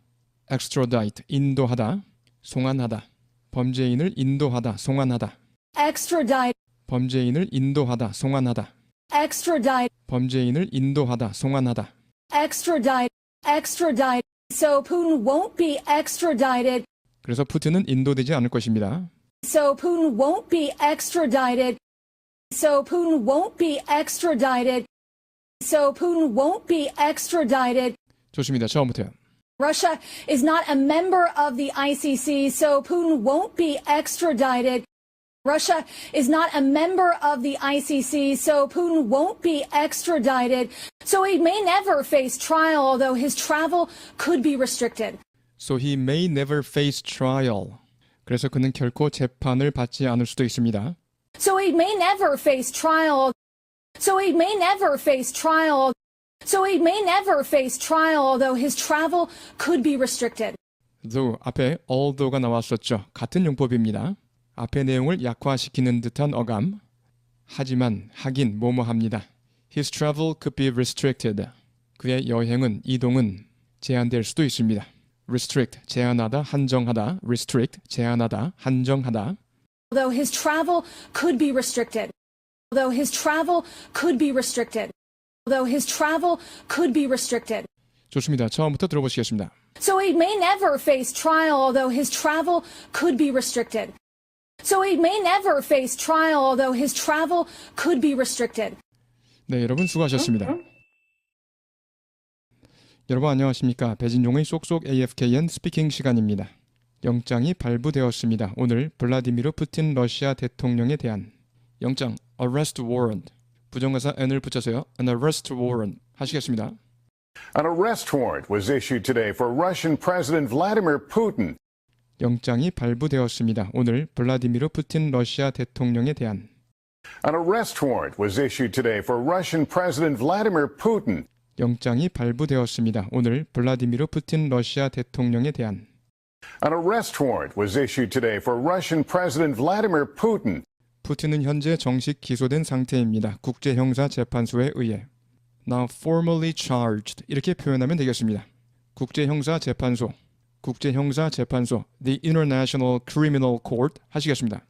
extradite, 인도하다, 송환하다. 범죄인을 인도하다, 송환하다. Extradite. 범죄인을 인도하다, 송환하다. Extradite. 범죄인을 인도하다, 송환하다. Extradite. Extradite. So Putin won't be extradited. 그래서 푸틴은 인도되지 않을 것입니다. So Putin won't be extradited. So Putin won't be extradited. So Putin won't be extradited. 좋습니다. 처음부터요. Russia is not a member of the ICC, so Putin won't be extradited. Russia is not a member of the ICC, so Putin won't be extradited. So he may never face trial, although his travel could be restricted. So he may never face trial. 그래서 그는 결코 재판을 받지 않을 수도 있습니다. So he may never face trial. So he may never face trial. So he may never face trial, although his travel could be restricted. though 앞에 although가 나왔었죠. 같은 용법입니다. 앞의 내용을 약화시키는 듯한 어감. 하지만, 하긴, 뭐뭐합니다. His travel could be restricted. 그의 여행은, 이동은 제한될 수도 있습니다. restrict, 제한하다, 한정하다. restrict, 제한하다, 한정하다. Although his travel could be restricted. Although his travel could be restricted. Although his travel could be restricted. 좋습니다. 처음부터 들어보시겠습니다. So he may never face trial, although his travel could be restricted. So he may never face trial, although his travel could be restricted. 네, 여러분 수고하셨습니다. 여러분 안녕하십니까? 배진용의 쏙쏙 AFKN 스피킹 시간입니다. 영장이 발부되었습니다. 오늘 블라디미르 푸틴 러시아 대통령에 대한 영장 arrest warrant 부정가사 n을 붙여서요. an arrest warrant 하시겠습니다. An arrest warrant was issued today for Russian President Vladimir Putin. 영장이 발부되었습니다. 오늘 블라디미르 푸틴 러시아 대통령에 대한 An arrest warrant was issued today for Russian President Vladimir Putin. 영장이 발부되었습니다. 오늘 블라디미르 푸틴 러시아 대통령에 대한 An arrest warrant was issued today for Russian President Vladimir Putin. 푸틴은 현재 정식 기소된 상태입니다. 국제형사재판소에 의해 Now formally charged 이렇게 표현하면 되겠습니다. 국제형사재판소, 국제형사재판소, The International Criminal Court 하시겠습니다.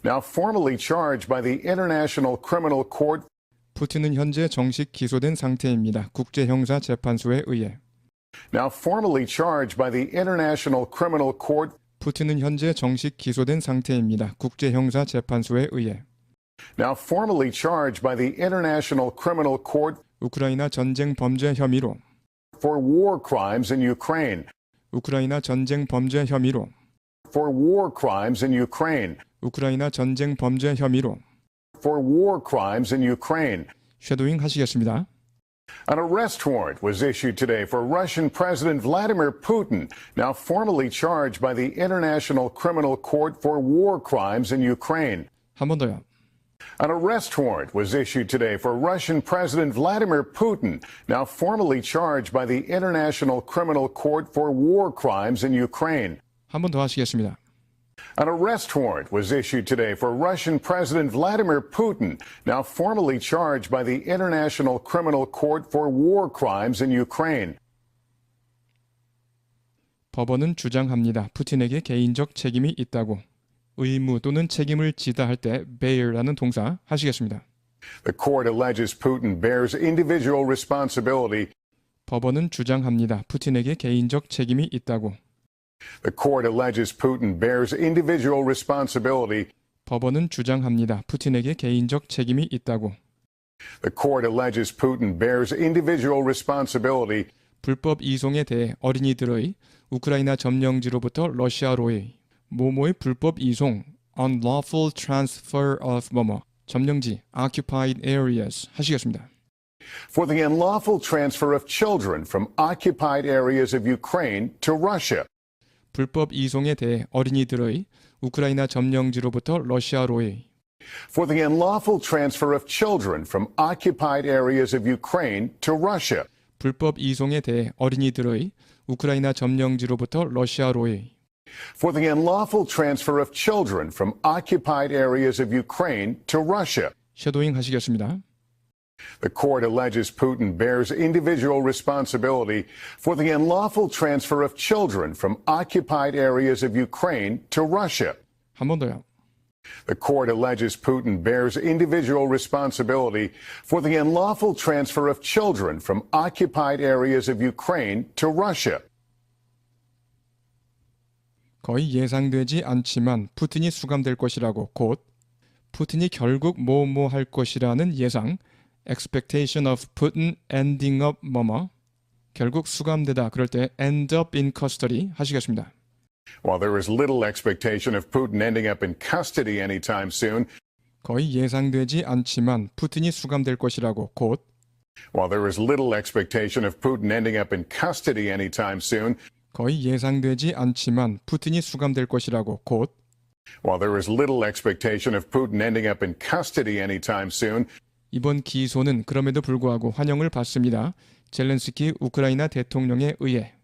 Now formally charged by the International Criminal Court. 푸틴은 현재 정식 기소된 상태입니다. 국제형사재판소에 의해 Now formally charged by the International Criminal Court. 푸틴은 현재 정식 기소된 상태입니다. 국제형사재판소에 의해 Now formally charged by the International Criminal Court 우크라이나 전쟁 범죄 혐의로 for war crimes in Ukraine. 우크라이나 전쟁 범죄 혐의로 For war crimes in Ukraine. 우크라이나 전쟁 범죄 혐의로 For war crimes in Ukraine. 쉐도잉 하시겠습니다. An arrest warrant was issued today for Russian President Vladimir Putin, now formally charged by the International Criminal Court for war crimes in Ukraine. 한 번 더요. An arrest warrant was issued today for Russian President Vladimir Putin, now formally charged by the International Criminal Court for war crimes in Ukraine. 한 번 더 하시겠습니다. An arrest warrant was issued today for Russian President Vladimir Putin, now formally charged by the International Criminal Court for war crimes in Ukraine. 법원은 주장합니다. 푸틴에게 개인적 책임이 있다고. 의무 또는 책임을 지다 할 때 bear라는 동사 하시겠습니다. The court alleges Putin bears individual responsibility. 법원은 주장합니다. 푸틴에게 개인적 책임이 있다고. The court alleges Putin bears individual responsibility. 법원은 주장합니다. 푸틴에게 개인적 책임이 있다고. The court alleges Putin bears individual responsibility. 불법 이송에 대해 어린이들의 우크라이나 점령지로부터 러시아로의 모모의 불법 이송 unlawful transfer of 뭐뭐 점령지 occupied areas 하시겠습니다. For the unlawful transfer of children from occupied areas of Ukraine to Russia. 불법 이송에 대해 어린이들의 우크라이나 점령지로부터 러시아로의 For the unlawful transfer of children from occupied areas of Ukraine to Russia. 불법 이송에 대해 어린이들의 우크라이나 점령지로부터 러시아로의 For the unlawful transfer of children from occupied areas of Ukraine to Russia. 쉐도잉 하시겠습니다. The court alleges Putin bears individual responsibility for the unlawful transfer of children from occupied areas of Ukraine to Russia. 한 번 더요. The court alleges Putin bears individual responsibility for the unlawful transfer of children from occupied areas of Ukraine to Russia. 거의 예상되지 않지만 푸틴이 수감될 것이라고 곧 푸틴이 결국 뭐뭐 할 것이라는 예상 expectation of Putin ending up 뭐뭐 결국 수감되다 그럴 때 end up in custody 하시겠습니다. While there is little expectation of Putin ending up in custody anytime soon, 거의 예상되지 않지만 푸틴이 수감될 것이라고 곧 while there is little expectation of Putin ending up in custody anytime soon, 거의 예상되지 않지만 푸틴이 수감될 것이라고 곧 while there is little expectation of Putin ending up in custody anytime soon, 이번 기소는 그럼에도 불구하고 환영을 받습니다. 젤렌스키 우크라이나 대통령에 의해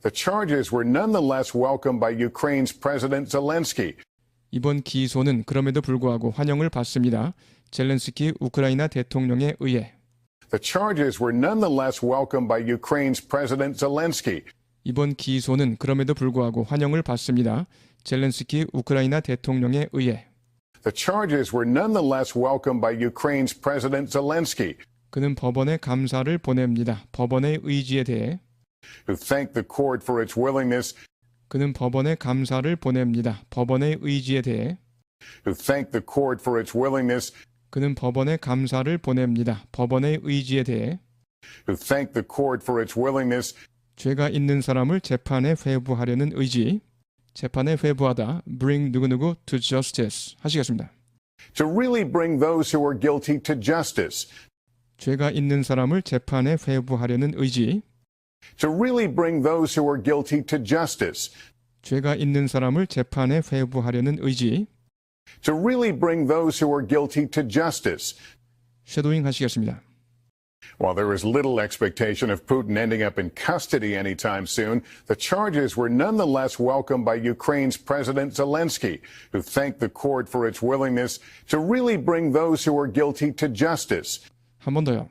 the charges were nonetheless welcomed by Ukraine's President Zelensky. 이번 기소는 그럼에도 불구하고 환영을 받습니다. 젤렌스키 우크라이나 대통령에 의해 The charges were nonetheless welcomed by Ukraine's President Zelensky. 이번 기소는 그럼에도 불구하고 환영을 받습니다. 젤렌스키 우크라이나 대통령에 의해 The charges were nonetheless welcomed by Ukraine's President Zelensky, 그는 법원에 감사를 보냅니다. 법원의 의지에 대해 who thanked the court for its willingness, 그는 법원에 감사를 보냅니다. 법원의 의지에 대해 who thanked the court for its willingness, 그는 법원에 감사를 보냅니다. 법원의 의지에 대해 who thanked the court for its willingness, 죄가 있는 사람을 재판에 회부하려는 의지 재판에 회부하다 bring 누구누구 to justice 하시겠습니다. to really bring those who are guilty to justice, 죄가 있는 사람을 재판에 회부하려는 의지 to really bring those who are guilty to justice, 죄가 있는 사람을 재판에 회부하려는 의지 to really bring those who are guilty to justice. 쉐도잉 하시겠습니다. While there is little expectation of Putin ending up in custody anytime soon, the charges were nonetheless welcomed by Ukraine's President Zelensky, who thanked the court for its willingness to really bring those who are guilty to justice. 한 번 더요.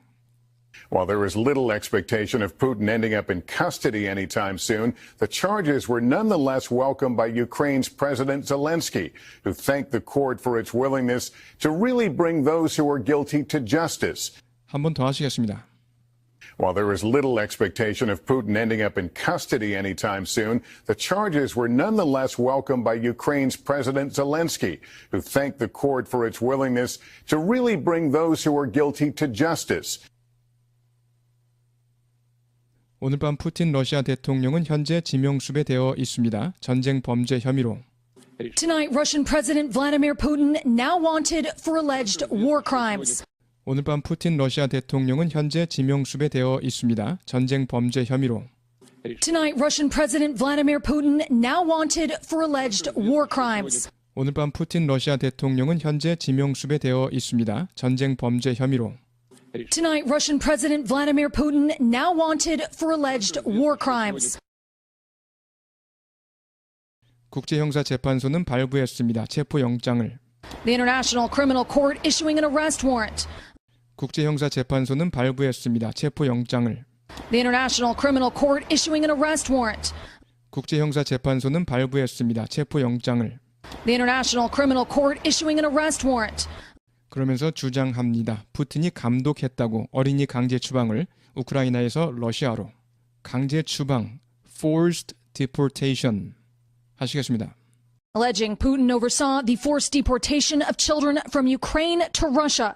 While there is little expectation of Putin ending up in custody anytime soon, the charges were nonetheless welcomed by Ukraine's President Zelensky, who thanked the court for its willingness to really bring those who are guilty to justice. 한 번 더 하시겠습니다. While there is little expectation of Putin ending up in custody anytime soon, the charges were nonetheless welcomed by Ukraine's President Zelensky, who thanked the court for its willingness to really bring those who are guilty to justice. 오늘 밤 푸틴 러시아 대통령은 현재 지명수배 되어 있습니다. 전쟁 범죄 혐의로. Tonight, Russian President Vladimir Putin now wanted for alleged war crimes. 오늘 밤 푸틴 러시아 대통령은 현재 지명수배 되어 있습니다. 전쟁 범죄 혐의로. Tonight, Russian President Vladimir Putin now wanted for alleged war crimes. 오늘 밤 푸틴 러시아 대통령은 현재 지명수배 되어 있습니다. 전쟁 범죄 혐의로. Tonight, Russian President Vladimir Putin now wanted for alleged war crimes. 국제형사재판소는 발부했습니다. 체포영장을. The International Criminal Court issuing an arrest warrant. 국제형사재판소는 발부했습니다. 체포영장을. The International Criminal Court issuing an arrest warrant. 국제형사재판소는 발부했습니다. 체포영장을. The International Criminal Court issuing an arrest warrant. 그러면서 주장합니다. 푸틴이 감독했다고 어린이 강제 추방을 우크라이나에서 러시아로. 강제 추방, forced deportation 하시겠습니다. Alleging Putin oversaw the forced deportation of children from Ukraine to Russia.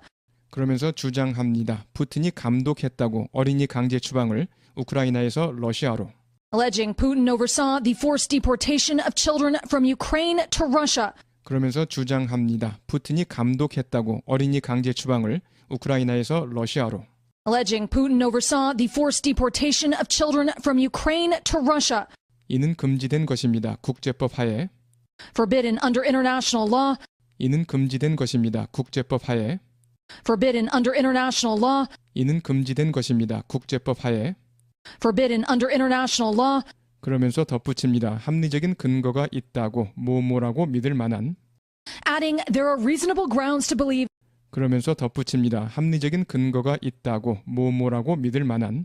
그러면서 주장합니다. 푸틴이 감독했다고 어린이 강제 추방을 우크라이나에서 러시아로. Alleging Putin oversaw the forced deportation of children from Ukraine to Russia. 그러면서 주장합니다. 푸틴이 감독했다고 어린이 강제 추방을 우크라이나에서 러시아로. Alleging Putin oversaw the forced deportation of children from Ukraine to Russia. 이는 금지된 것입니다. 국제법 하에. Forbidden under international law. 이는 금지된 것입니다. 국제법 하에. Forbidden under international law. 이는 금지된 것입니다. 국제법 하에. Forbidden under international law. 그러면서 덧붙입니다. 합리적인 근거가 있다고 뭐뭐라고 믿을 만한. Adding, there are reasonable grounds to believe. 그러면서 덧붙입니다. 합리적인 근거가 있다고 뭐뭐라고 믿을 만한.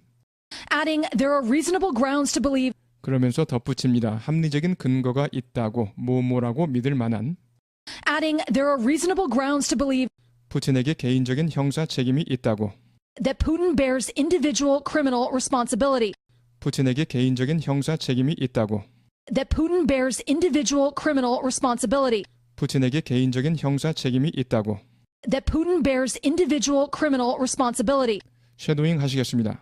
Adding, there are reasonable grounds to believe. 그러면서 덧붙입니다. 합리적인 근거가 있다고 뭐뭐라고 믿을 만한. Adding, there are reasonable grounds to believe. 푸틴에게 개인적인 형사 책임이 있다고. That Putin bears individual criminal responsibility. 푸틴에게 개인적인 형사 책임이 있다고. That Putin bears individual criminal responsibility. 푸틴에게 개인적인 형사 책임이 있다고. That Putin bears individual criminal responsibility. 쉐도잉 하시겠습니다.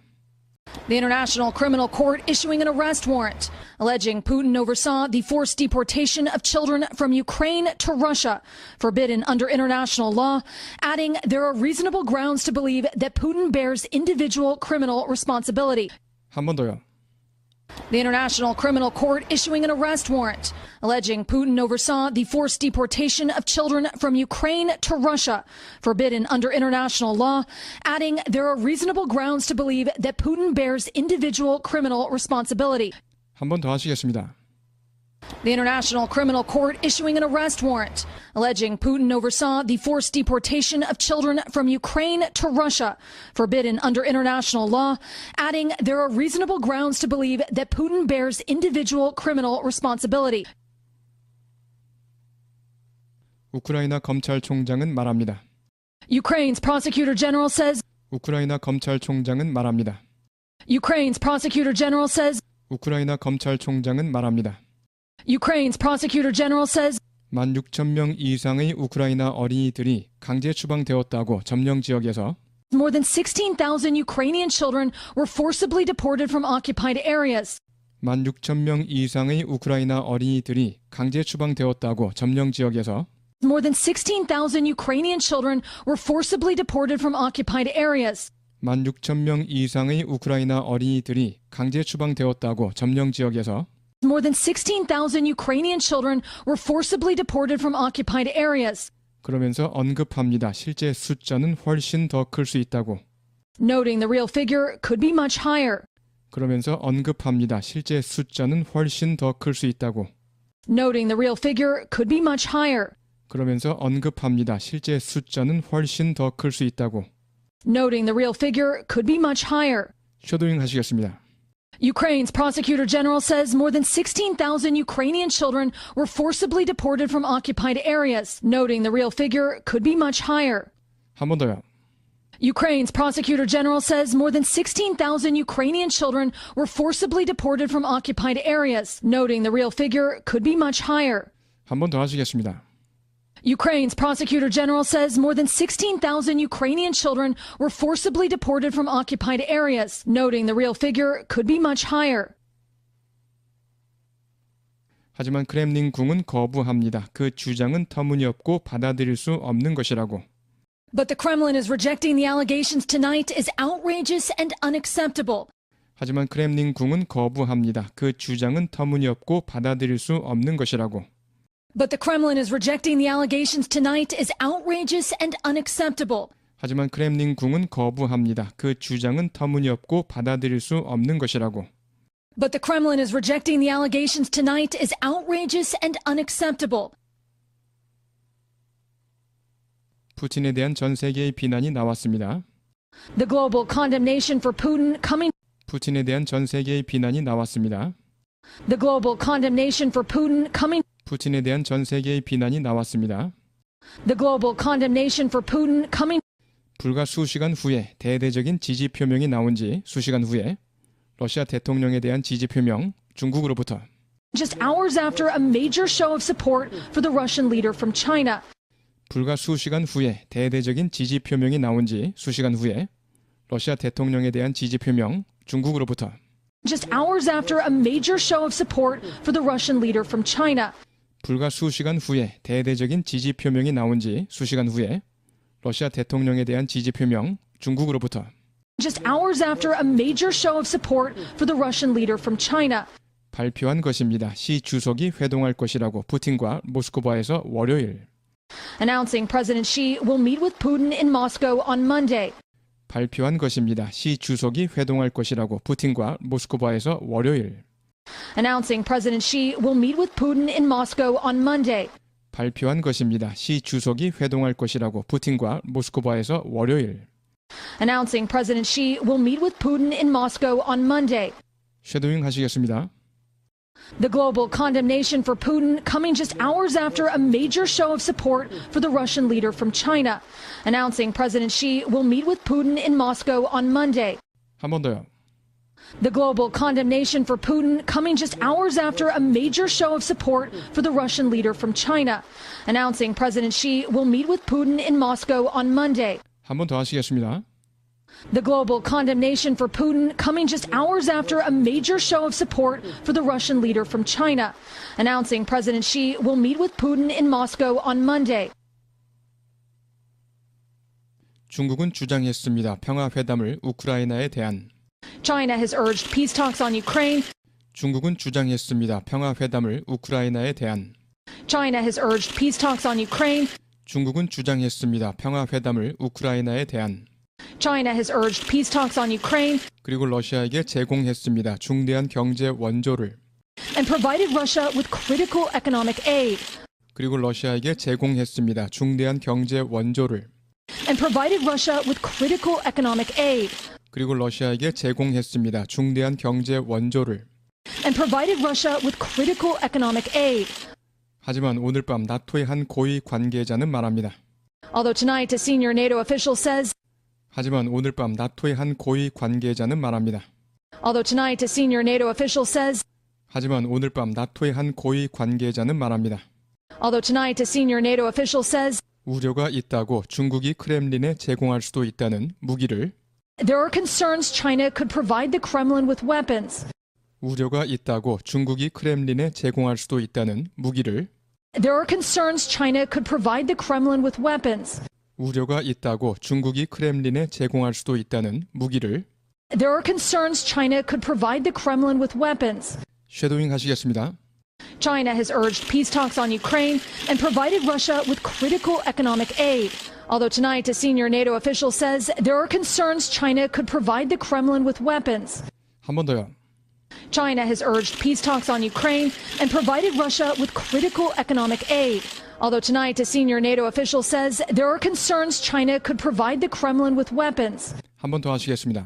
The International Criminal Court issuing an arrest warrant. alleging Putin oversaw the forced deportation of children from Ukraine to Russia, forbidden under international law, adding there are reasonable grounds to believe that Putin bears individual criminal responsibility. 한 번 더요. The International Criminal Court issuing an arrest warrant, alleging Putin oversaw the forced deportation of children from Ukraine to Russia, forbidden under international law, adding there are reasonable grounds to believe that Putin bears individual criminal responsibility. 한 번 더 하시겠습니다. The International Criminal Court issuing an arrest warrant, alleging Putin oversaw the forced deportation of children from Ukraine to Russia, forbidden under international law, adding there are reasonable grounds to believe that Putin bears individual criminal responsibility. 우크라이나 검찰총장은 말합니다. Ukraine's prosecutor general says 우크라이나 검찰총장은 말합니다. Ukraine's prosecutor general says 우크라이나 검찰총장은 말합니다. Ukraine's prosecutor general says 16,000명 이상의 우크라이나 어린이들이 강제 추방되었다고 점령 지역에서 more than 16,000 Ukrainian children were forcibly deported from occupied areas. 16,000명 이상의 우크라이나 어린이들이 강제 추방되었다고 점령 지역에서 More than 16,000 Ukrainian children were forcibly deported from occupied areas. 16,000명 이상의 우크라이나 어린이들이 강제 추방되었다고 점령 지역에서 More than 16,000 Ukrainian children were forcibly deported from occupied areas. 그러면서 언급합니다. 실제 숫자는 훨씬 더 클 수 있다고. Noting the real figure could be much higher. 그러면서 언급합니다. 실제 숫자는 훨씬 더 클 수 있다고. Noting the real figure could be much higher. 그러면서 언급합니다. 실제 숫자는 훨씬 더 클 수 있다고. Noting the real figure could be much higher. 셔도잉 하시겠습니다. Ukraine's prosecutor general says more than 16,000 Ukrainian children were forcibly deported from occupied areas, noting the real figure could be much higher. 한 번 더요. Ukraine's prosecutor general says more than 16,000 Ukrainian children were forcibly deported from occupied areas, noting the real figure could be much higher. 한 번 더 하시겠습니다. Ukraine's prosecutor general says more than 16,000 Ukrainian children were forcibly deported from occupied areas, noting the real figure could be much higher. 하지만 크렘린궁은 거부합니다. 그 주장은 터무니없고 받아들일 수 없는 것이라고. But the Kremlin is rejecting the allegations tonight as outrageous and unacceptable. 하지만 크렘린궁은 거부합니다. 그 주장은 터무니없고 받아들일 수 없는 것이라고. But the Kremlin is rejecting the allegations tonight as outrageous and unacceptable. 하지만 크렘린궁은 거부합니다. 그 주장은 터무니없고 받아들일 수 없는 것이라고. But the Kremlin is rejecting the allegations tonight as outrageous and unacceptable. 푸틴에 대한 전 세계의 비난이 나왔습니다. The global condemnation for Putin coming. 푸틴에 대한 전 세계의 비난이 나왔습니다. The global condemnation for Putin coming. 푸틴에 대한 전 세계의 비난이 나왔습니다. The global condemnation for Putin coming. 불과 수시간 후에 대대적인 지지 표명이 나온 지 수시간 후에 러시아 대통령에 대한 지지 표명 중국으로부터 Just hours after a major show of support for the Russian leader from China. 불과 수시간 후에 대대적인 지지 표명이 나온 지 수시간 후에 러시아 대통령에 대한 지지 표명 중국으로부터 Just hours after a major show of support for the Russian leader from China. 불과 수시간 후에 대대적인 지지 표명이 나온 지 수시간 후에 러시아 대통령에 대한 지지 표명 중국으로부터 Just hours after a major show of support for the Russian leader from China. 발표한 것입니다. 시 주석이 회동할 것이라고 푸틴과 모스크바에서 월요일 Announcing President Xi will meet with Putin in Moscow on Monday. 발표한 것입니다. 시 주석이 회동할 것이라고 푸틴과 모스크바에서 월요일 Announcing President Xi will meet with Putin in Moscow on Monday. 발표한 것입니다. 시 주석이 회동할 것이라고 푸틴과 모스크바에서 월요일 Announcing President Xi will meet with Putin in Moscow on Monday. 쉐도잉 하시겠습니다. The global condemnation for Putin coming just hours after a major show of support for the Russian leader from China. Announcing President Xi will meet with Putin in Moscow on Monday. 한 번 더요. The global condemnation for Putin coming just hours after a major show of support for the Russian leader from China. Announcing President Xi will meet with Putin in Moscow on Monday. 한 번 더 하시겠습니다. The global condemnation for Putin coming just hours after a major show of support for the Russian leader from China, announcing President Xi will meet with Putin in Moscow on Monday. 중국은 주장했습니다. 평화회담을 우크라이나에 대한. China has urged peace talks on Ukraine. 중국은 주장했습니다. 평화회담을 우크라이나에 대한. China has urged peace talks on Ukraine. 중국은 주장했습니다. 평화회담을 우크라이나에 대한. China has urged peace talks on Ukraine. 그리고 러시아에게 제공했습니다. 중대한 경제 원조를. And provided Russia with critical economic aid. 그리고 러시아에게 제공했습니다. 중대한 경제 원조를. And provided Russia with critical economic aid. 그리고 러시아에게 제공했습니다. 중대한 경제 원조를. And provided Russia with critical economic aid. 하지만 오늘 밤 나토의 한 고위 관계자는 말합니다. Although tonight a senior NATO official says 하지만 오늘 밤 나토의 한 고위 관계자는 말합니다. Although tonight a senior NATO official says 하지만 오늘 밤 나토의 한 고위 관계자는 말합니다. Although tonight a senior NATO official says 우려가 있다고 중국이 크렘린에 제공할 수도 있다는 무기를 there are concerns China could provide the Kremlin with weapons. 우려가 있다고 중국이 크렘린에 제공할 수도 있다는 무기를 There are concerns China could provide the Kremlin with weapons. 우려가 있다고 중국이 크렘린에 제공할 수도 있다는 무기를 There are concerns China could provide the Kremlin with weapons. 쉐도잉 하시겠습니다. China has urged peace talks on Ukraine and provided Russia with critical economic aid. Although tonight a senior NATO official says there are concerns China could provide the Kremlin with weapons. 한 번 더요. China has urged peace talks on Ukraine and provided Russia with critical economic aid. Although tonight a senior NATO official says there are concerns China could provide the Kremlin with weapons. 한 번 더 하시겠습니다.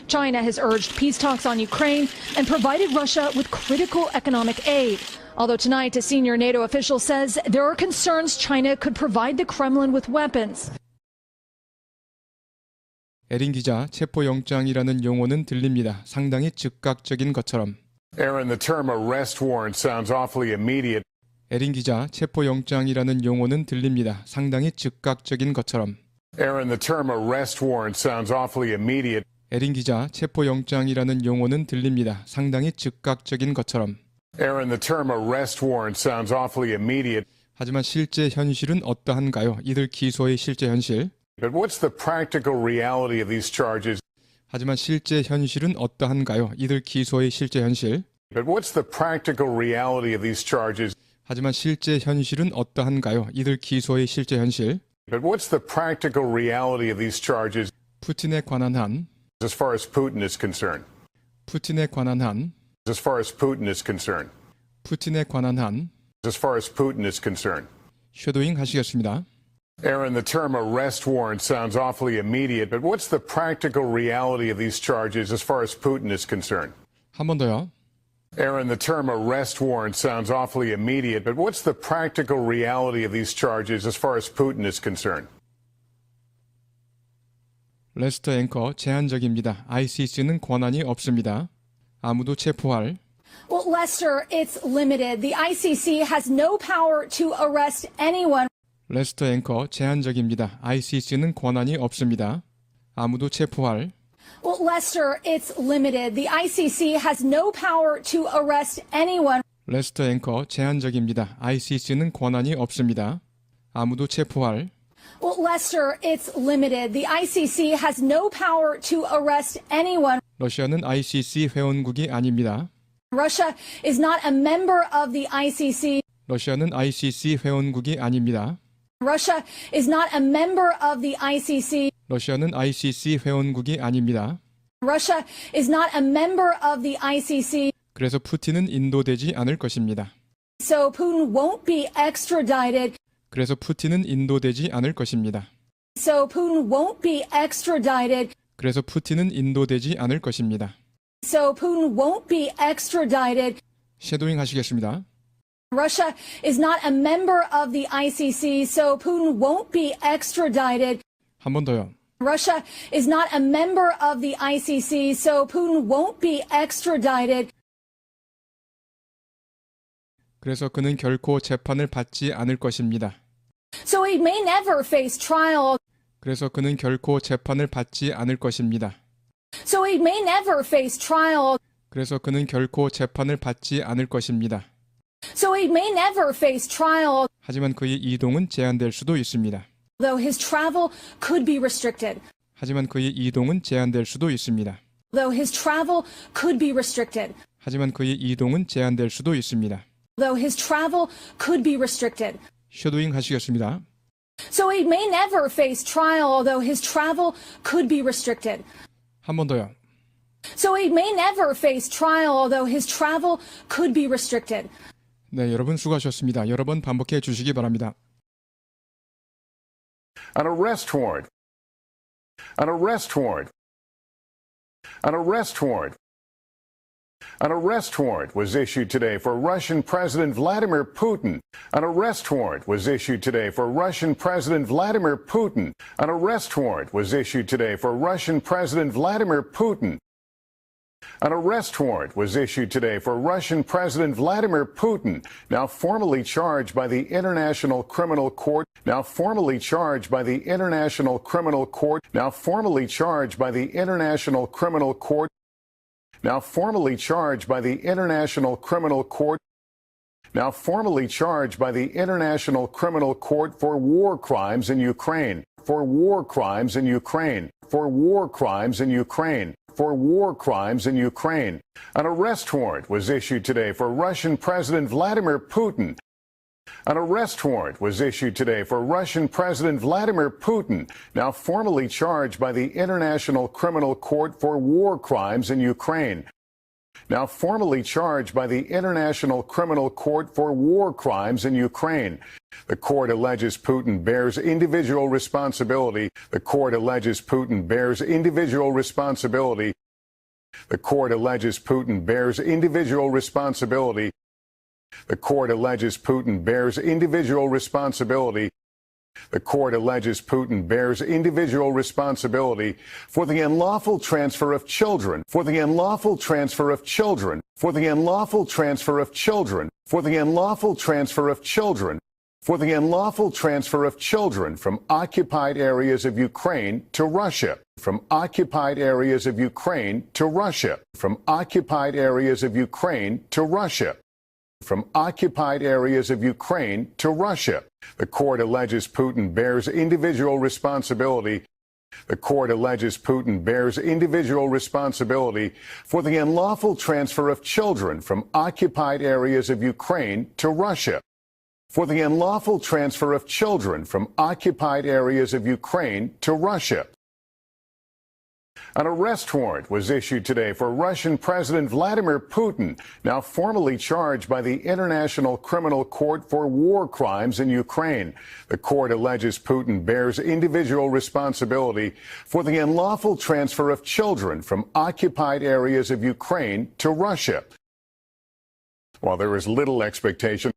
China has urged peace talks on Ukraine and provided Russia with critical economic aid. Although tonight a senior NATO official says there are concerns China could provide the Kremlin with weapons. 에린 기자, 체포영장이라는 용어는 들립니다. 상당히 즉각적인 것처럼. Aaron, the term arrest warrant sounds awfully immediate. 에린 기자, 체포영장이라는 용어는 들립니다. 상당히 즉각적인 것처럼. Aaron, the term arrest warrant sounds awfully immediate. 에린 기자, 체포영장이라는 용어는 들립니다. 상당히 즉각적인 것처럼. Aaron, the term arrest warrant sounds awfully immediate. 하지만 실제 현실은 어떠한가요? 이들 기소의 실제 현실. But what's the practical reality of these charges? 하지만 실제 현실은 어떠한가요? 이들 기소의 실제 현실. But what's the practical reality of these charges? 하지만 실제 현실은 어떠한가요? 이들 기소의 실제 현실. But what's the practical reality of these charges 푸틴에 관한 한, as far as Putin is concerned? 푸틴에 관한 한, As far as Putin is concerned? 푸틴에 관한 한, As far as Putin is concerned? 쉐도잉 하시겠습니다. Aaron, the term arrest warrant sounds awfully immediate, but what's the practical reality of these charges as far as Putin is concerned? 한 번 더요. Aaron, the term arrest warrant sounds awfully immediate, but what's the practical reality of these charges as far as Putin is concerned? 레스터 앵커 제한적입니다. ICC는 권한이 없습니다. 아무도 체포할 Well, Lester, it's limited. The ICC has no power to arrest anyone. 레스터 앵커 제한적입니다. ICC는 권한이 없습니다. 아무도 체포할 Well, Lester, it's limited. The ICC has no power to arrest anyone. 레스터 앵커 제한적입니다. ICC는 권한이 없습니다. 아무도 체포할 Well, Lester, it's limited. The ICC has no power to arrest anyone. 러시아는 ICC 회원국이 아닙니다. Russia is not a member of the ICC. 러시아는 ICC 회원국이 아닙니다. Russia is not a member of the ICC. 러시아는 ICC 회원국이 아닙니다. Russia is not a member of the ICC. 그래서 푸틴은 인도되지 않을 것입니다. So Putin won't be extradited. 그래서 푸틴은 인도되지 않을 것입니다. So Putin won't be extradited. 그래서 푸틴은 인도되지 않을 것입니다. So Putin won't be extradited. 쉐도잉 하시겠습니다. Russia is not a member of the ICC, so Putin won't be extradited. 한 번 더요. Russia is not a member of the ICC, so Putin won't be extradited. 그래서 그는 결코 재판을 받지 않을 것입니다. So he may never face trial. 그래서 그는 결코 재판을 받지 않을 것입니다. So he may never face trial. 그래서 그는 결코 재판을 받지 않을 것입니다. So he may never face trial, 하지만 그의 이동은 제한될 수도 있습니다. though his travel could be restricted. 하지만 그의 이동은 제한될 수도 있습니다. Though his travel could be restricted. 하지만 그의 이동은 제한될 수도 있습니다. Though his travel could be restricted. 셔도잉 하시겠습니다. So he may never face trial, although his travel could be restricted. 한 번 더요. So he may never face trial, although his travel could be restricted. 네, 여러분 수고하셨습니다. 여러 번 반복해 주시기 바랍니다. An arrest warrant. An arrest warrant. An arrest warrant. An arrest warrant was issued today for Russian President Vladimir Putin. An arrest warrant was issued today for Russian President Vladimir Putin. An arrest warrant was issued today for Russian President Vladimir Putin. An arrest warrant was issued today for Russian President Vladimir Putin, now formally charged by the International Criminal Court, now formally charged by the International Criminal Court, now formally charged by the International Criminal Court, now formally charged by the International Criminal Court, now formally charged by the International Criminal Court for war crimes in Ukraine, for war crimes in Ukraine, for war crimes in Ukraine, for war crimes in Ukraine. An arrest warrant was issued today for Russian President Vladimir Putin. An arrest warrant was issued today for Russian President Vladimir Putin, now formally charged by the International Criminal Court for war crimes in Ukraine. Now formally charged by the International Criminal Court for war crimes in Ukraine. The court alleges Putin bears individual responsibility. The court alleges Putin bears individual responsibility. The court alleges Putin bears individual responsibility. The court alleges Putin bears individual responsibility. The court alleges Putin bears individual responsibility for the unlawful transfer of children, for the unlawful transfer of children, for the unlawful transfer of children, for the unlawful transfer of children, for the unlawful transfer of children from occupied areas of Ukraine to Russia, from occupied areas of Ukraine to Russia, from occupied areas of Ukraine to Russia, from occupied areas of Ukraine to Russia. The court alleges Putin bears individual responsibility. The court alleges Putin bears individual responsibility for the unlawful transfer of children from occupied areas of Ukraine to Russia, for the unlawful transfer of children from occupied areas of Ukraine to Russia. An arrest warrant was issued today for Russian President Vladimir Putin, now formally charged by the International Criminal Court for war crimes in Ukraine. The court alleges Putin bears individual responsibility for the unlawful transfer of children from occupied areas of Ukraine to Russia. While there is little expectation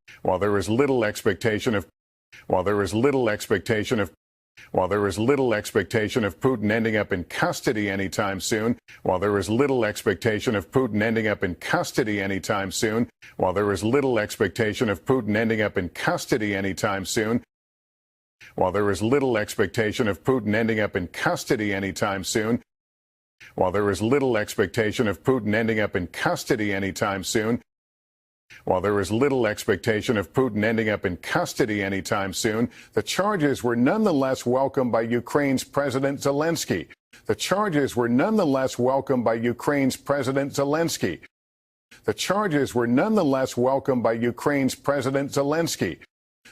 of Putin ending up in custody anytime soon, while there is little expectation of Putin ending up in custody anytime soon, while there is little expectation of Putin ending up in custody anytime soon, while there is little expectation of Putin ending up in custody anytime soon, while there is little expectation of Putin ending up in custody anytime soon, while there is little expectation of Putin ending up in custody anytime soon, the charges were nonetheless welcomed by Ukraine's President Zelensky. The charges were nonetheless welcomed by Ukraine's President Zelensky. The charges were nonetheless welcomed by Ukraine's President Zelensky.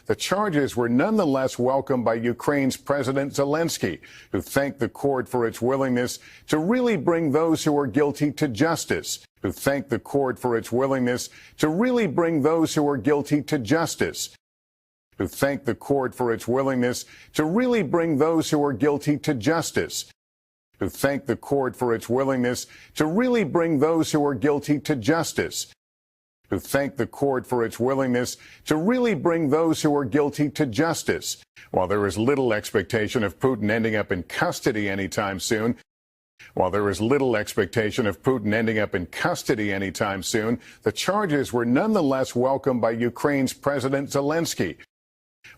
The charges were nonetheless welcomed by Ukraine's President Zelensky, who thanked the court for its willingness to really bring those who are guilty to justice, who thanked the court for its willingness to really bring those who are guilty to justice, who thanked the court for its willingness to really bring those who are guilty to justice, who thanked the court for its willingness to really bring those who are guilty to justice, who thanked the court for its willingness to really bring those who are guilty to justice. While there is little expectation of Putin ending up in custody anytime soon, while there is little expectation of Putin ending up in custody anytime soon, the charges were nonetheless welcomed by Ukraine's President Zelensky,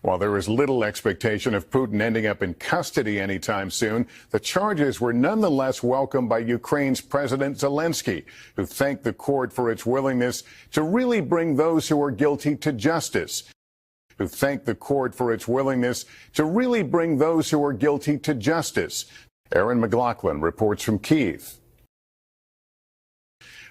While there is little expectation of Putin ending up in custody anytime soon, the charges were nonetheless welcomed by Ukraine's President Zelensky, who thanked the court for its willingness to really bring those who are guilty to justice. Aaron McLaughlin reports from Kyiv.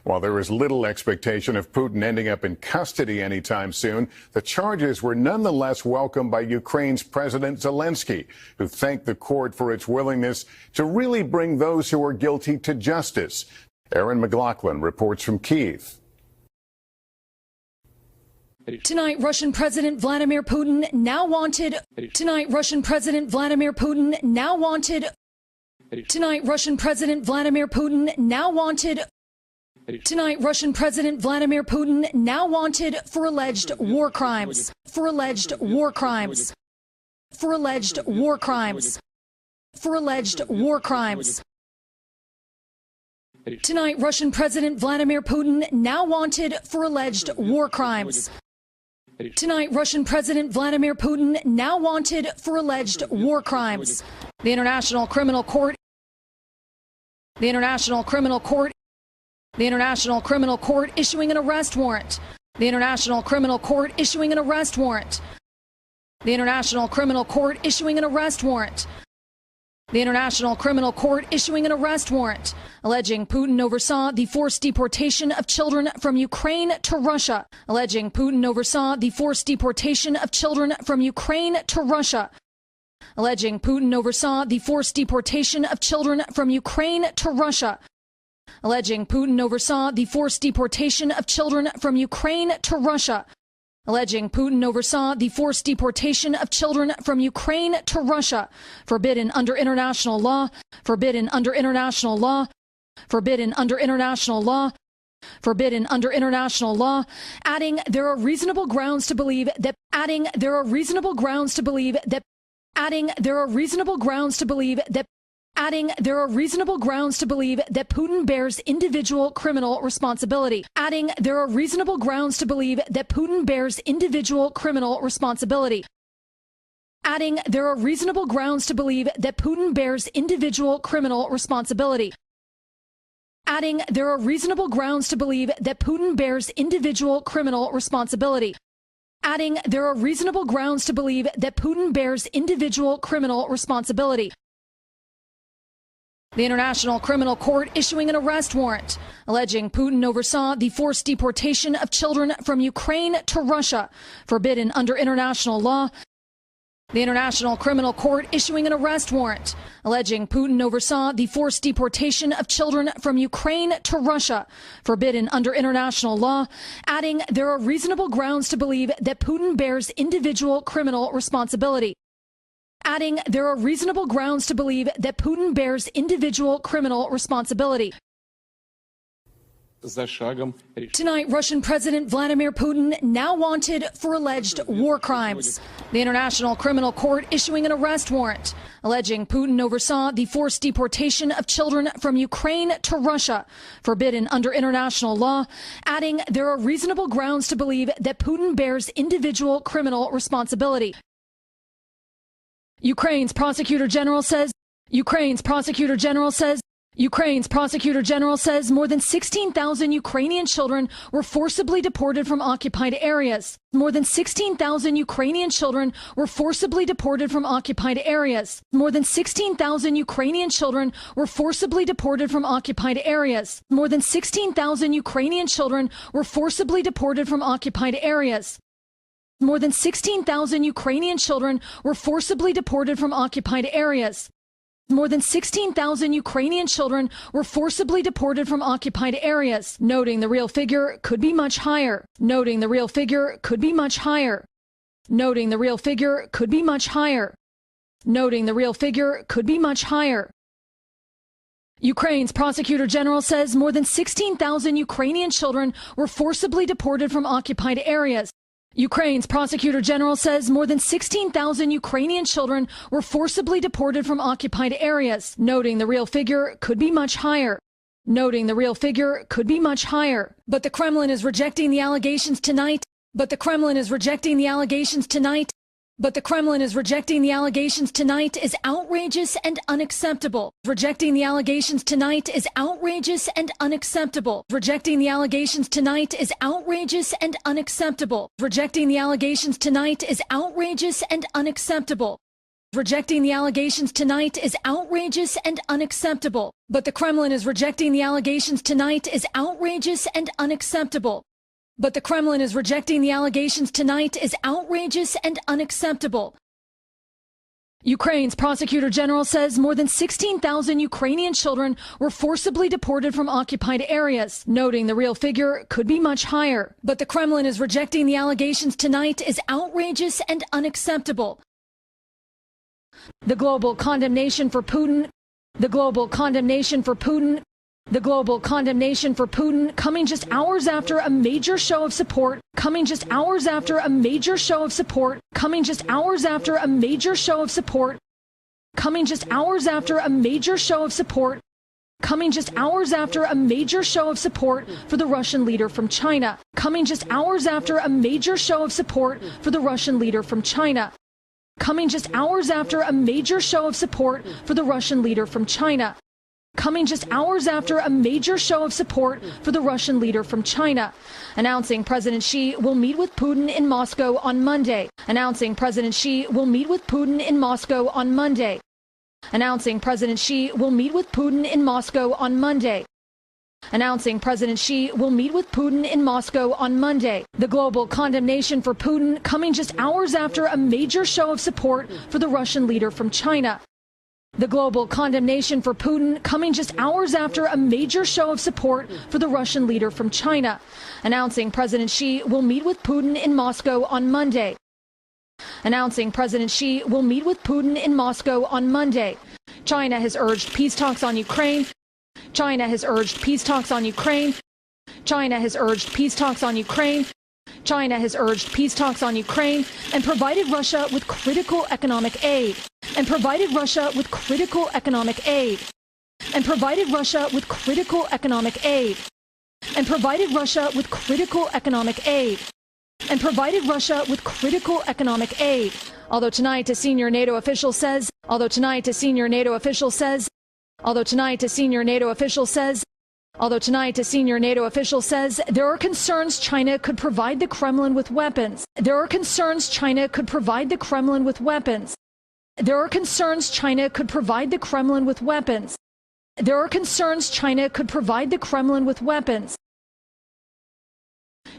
While there is little expectation of Putin ending up in custody anytime soon, the charges were nonetheless welcomed by Ukraine's President Zelensky, who thanked the court for its willingness to really bring those who are guilty to justice. Aaron McLaughlin reports from Kyiv. Tonight, Russian President Vladimir Putin now wanted. Tonight, Russian President Vladimir Putin now wanted. Tonight, Russian President Vladimir Putin now wanted. Tonight, Russian President Vladimir Putin now wanted for alleged war crimes. For alleged war crimes. For alleged war crimes. For alleged war crimes. Tonight, Russian President Vladimir Putin now wanted for alleged war crimes. Tonight, Russian President Vladimir Putin now wanted for alleged war crimes. The International Criminal Court. The International Criminal Court. The International Criminal Court issuing an arrest warrant. The International Criminal Court issuing an arrest warrant. The International Criminal Court issuing an arrest warrant. The International Criminal Court issuing an arrest warrant, alleging Putin oversaw the forced deportation of children from Ukraine to Russia. Alleging Putin oversaw the forced deportation of children from Ukraine to Russia. Alleging Putin oversaw the forced deportation of children from Ukraine to Russia. Alleging Putin oversaw the forced deportation of children from Ukraine to Russia. Alleging Putin oversaw the forced deportation of children from Ukraine to Russia. Forbidden under international law. Forbidden under international law. Forbidden under international law. Forbidden under international law. Adding there are reasonable grounds to believe that. Adding there are reasonable grounds to believe that. Adding there are reasonable grounds to believe that. Adding there are reasonable grounds to believe that Putin bears individual criminal responsibility. Adding there are reasonable grounds to believe that Putin bears individual criminal responsibility. Adding there are reasonable grounds to believe that Putin bears individual criminal responsibility. Adding there are reasonable grounds to believe that Putin bears individual criminal responsibility. Adding there are reasonable grounds to believe that Putin bears individual criminal responsibility. The International Criminal Court issuing an arrest warrant, alleging Putin oversaw the forced deportation of children from Ukraine to Russia. Forbidden under international law. The International Criminal Court issuing an arrest warrant, alleging Putin oversaw the forced deportation of children from Ukraine to Russia. Forbidden under international law. Adding there are reasonable grounds to believe that Putin bears individual criminal responsibility. Adding there are reasonable grounds to believe that Putin bears individual criminal responsibility. Tonight, Russian President Vladimir Putin now wanted for alleged war crimes. The International Criminal Court issuing an arrest warrant, alleging Putin oversaw the forced deportation of children from Ukraine to Russia. Forbidden under international law. Adding there are reasonable grounds to believe that Putin bears individual criminal responsibility. Ukraine's Prosecutor General says more than 16,000 Ukrainian children were forcibly deported from occupied areas. More than 16,000 Ukrainian children were forcibly deported from occupied areas. More than 16,000 Ukrainian children were forcibly deported from occupied areas. More than 16,000 Ukrainian children were forcibly deported from occupied areas. More than 16,000 Ukrainian children were forcibly deported from occupied areas. More than 16,000 Ukrainian children were forcibly deported from occupied areas, noting the real figure could be much higher. Noting the real figure could be much higher. Noting the real figure could be much higher. Noting the real figure could be much higher. Ukraine's Prosecutor General says more than 16,000 Ukrainian children were forcibly deported from occupied areas. Ukraine's Prosecutor General says more than 16,000 Ukrainian children were forcibly deported from occupied areas, noting the real figure could be much higher. Noting the real figure could be much higher. But the Kremlin is rejecting the allegations tonight. But the Kremlin is rejecting the allegations tonight as outrageous and unacceptable. Rejecting the allegations tonight is outrageous and unacceptable. Rejecting the allegations tonight is outrageous and unacceptable. Rejecting the allegations tonight is outrageous and unacceptable. Rejecting the allegations tonight is outrageous and unacceptable. But the Kremlin is rejecting the allegations tonight as outrageous and unacceptable. But the Kremlin is rejecting the allegations tonight as outrageous and unacceptable. Ukraine's prosecutor general says more than 16,000 Ukrainian children were forcibly deported from occupied areas, noting the real figure could be much higher. But the Kremlin is rejecting the allegations tonight as outrageous and unacceptable. The global condemnation for Putin, the global condemnation for Putin, the global condemnation for Putin coming just hours after a major show of support, coming just hours after a major show of support, coming just hours after a major show of support, coming just hours after a major show of support, coming just hours after a major show of support for the Russian leader from China, coming just hours after a major show of support for the Russian leader from China, coming just hours after a major show of support for the Russian leader from China, coming just hours after a major show of support for the Russian leader from China, announcing President Xi will meet with Putin in Moscow on Monday, announcing President Xi will meet with Putin in Moscow on Monday, announcing President Xi will meet with Putin in Moscow on Monday, announcing President Xi will meet with Putin in Moscow on Monday. The global condemnation for Putin coming just hours after a major show of support for the Russian leader from China. The global condemnation for Putin coming just hours after a major show of support for the Russian leader from China, announcing President Xi will meet with Putin in Moscow on Monday, announcing President Xi will meet with Putin in Moscow on Monday. China has urged peace talks on Ukraine. China has urged peace talks on Ukraine. China has urged peace talks on Ukraine. China has urged peace talks on Ukraine and provided Russia with critical economic aid. And provided Russia with critical economic aid. And provided Russia with critical economic aid. And provided Russia with critical economic aid. And provided Russia with critical economic aid. Although tonight a senior NATO official says, although tonight a senior NATO official says, although tonight a senior NATO official says, although tonight a senior NATO official says there are concerns China could provide the Kremlin with weapons. There are concerns China could provide the Kremlin with weapons. There are concerns China could provide the Kremlin with weapons. There are concerns China could provide the Kremlin with weapons.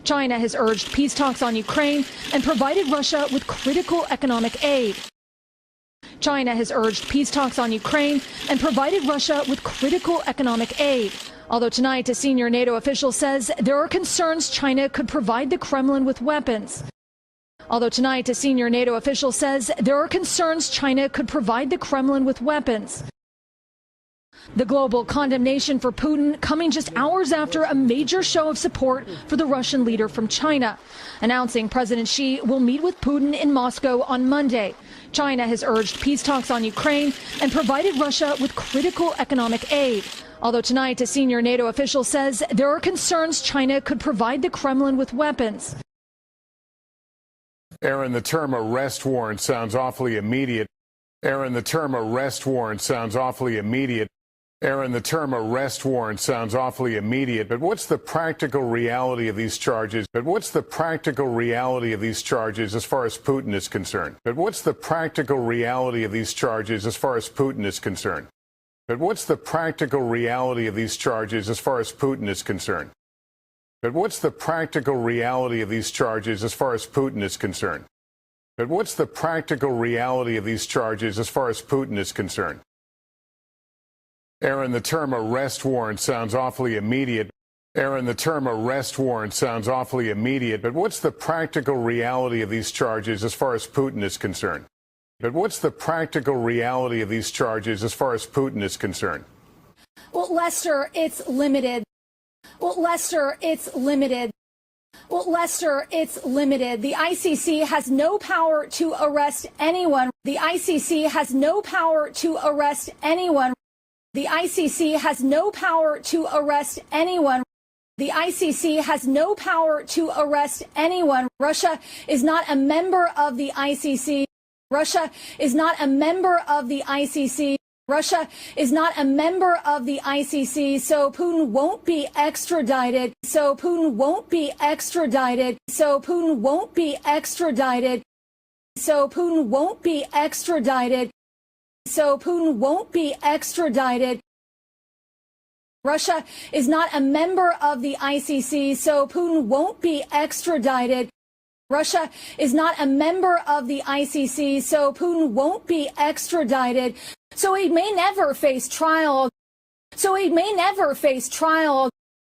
China has urged peace talks on Ukraine and provided Russia with critical economic aid. China has urged peace talks on Ukraine and provided Russia with critical economic aid. Although tonight a senior NATO official says there are concerns China could provide the Kremlin with weapons. Although tonight a senior NATO official says there are concerns China could provide the Kremlin with weapons. The global condemnation for Putin coming just hours after a major show of support for the Russian leader from China, announcing President Xi will meet with Putin in Moscow on Monday. China has urged peace talks on Ukraine and provided Russia with critical economic aid. Although tonight a senior NATO official says there are concerns China could provide the Kremlin with weapons. Aaron, the term arrest warrant sounds awfully immediate. Aaron, the term arrest warrant sounds awfully immediate. Aaron, the term arrest warrant sounds awfully immediate, but what's the practical reality of these charges? But what's the practical reality of these charges as far as Putin is concerned? But what's the practical reality of these charges as far as Putin is concerned? But what's the practical reality of these charges as far as Putin is concerned? But what's the practical reality of these charges as far as Putin is concerned? But what's the practical reality of these charges as far as Putin is concerned? Aaron, the term arrest warrant sounds awfully immediate. Aaron, the term arrest warrant sounds awfully immediate, but what's the practical reality of these charges as far as Putin is concerned? But what's the practical reality of these charges as far as Putin is concerned? Well, Lester, it's limited. Well, Lester, it's limited. Well, Lester, it's limited. The ICC has no power to arrest anyone. The ICC has no power to arrest anyone. The ICC has no power to arrest anyone. The ICC has no power to arrest anyone. Russia is not a member of the ICC. Russia is not a member of the ICC. Russia is not a member of the ICC, so Putin won't be extradited. So Putin won't be extradited. So Putin won't be extradited. So Putin won't be extradited. So Putin won't be extradited. Russia is not a member of the ICC, so Putin won't be extradited. Russia is not a member of the ICC, so Putin won't be extradited. So he may never face trial. So he may never face trial.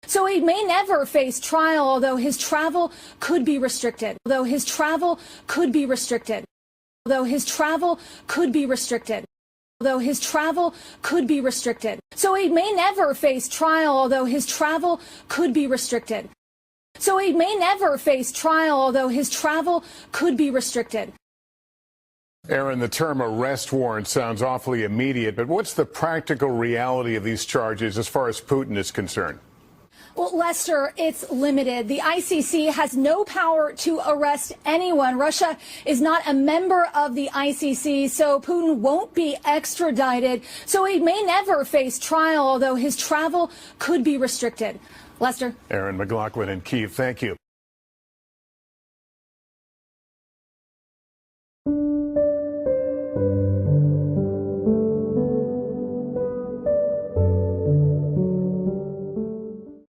So he may never face trial, although his travel could be restricted. Although his travel could be restricted. Although his travel could be restricted. Although his travel could be restricted. So he may never face trial, although his travel could be restricted. So he may never face trial, although his travel could be restricted. Aaron, the term arrest warrant sounds awfully immediate, but what's the practical reality of these charges as far as Putin is concerned? Well, Lester, it's limited. The ICC has no power to arrest anyone. Russia is not a member of the ICC, so Putin won't be extradited. So he may never face trial, although his travel could be restricted. Lester? Aaron McLaughlin in Kyiv, thank you.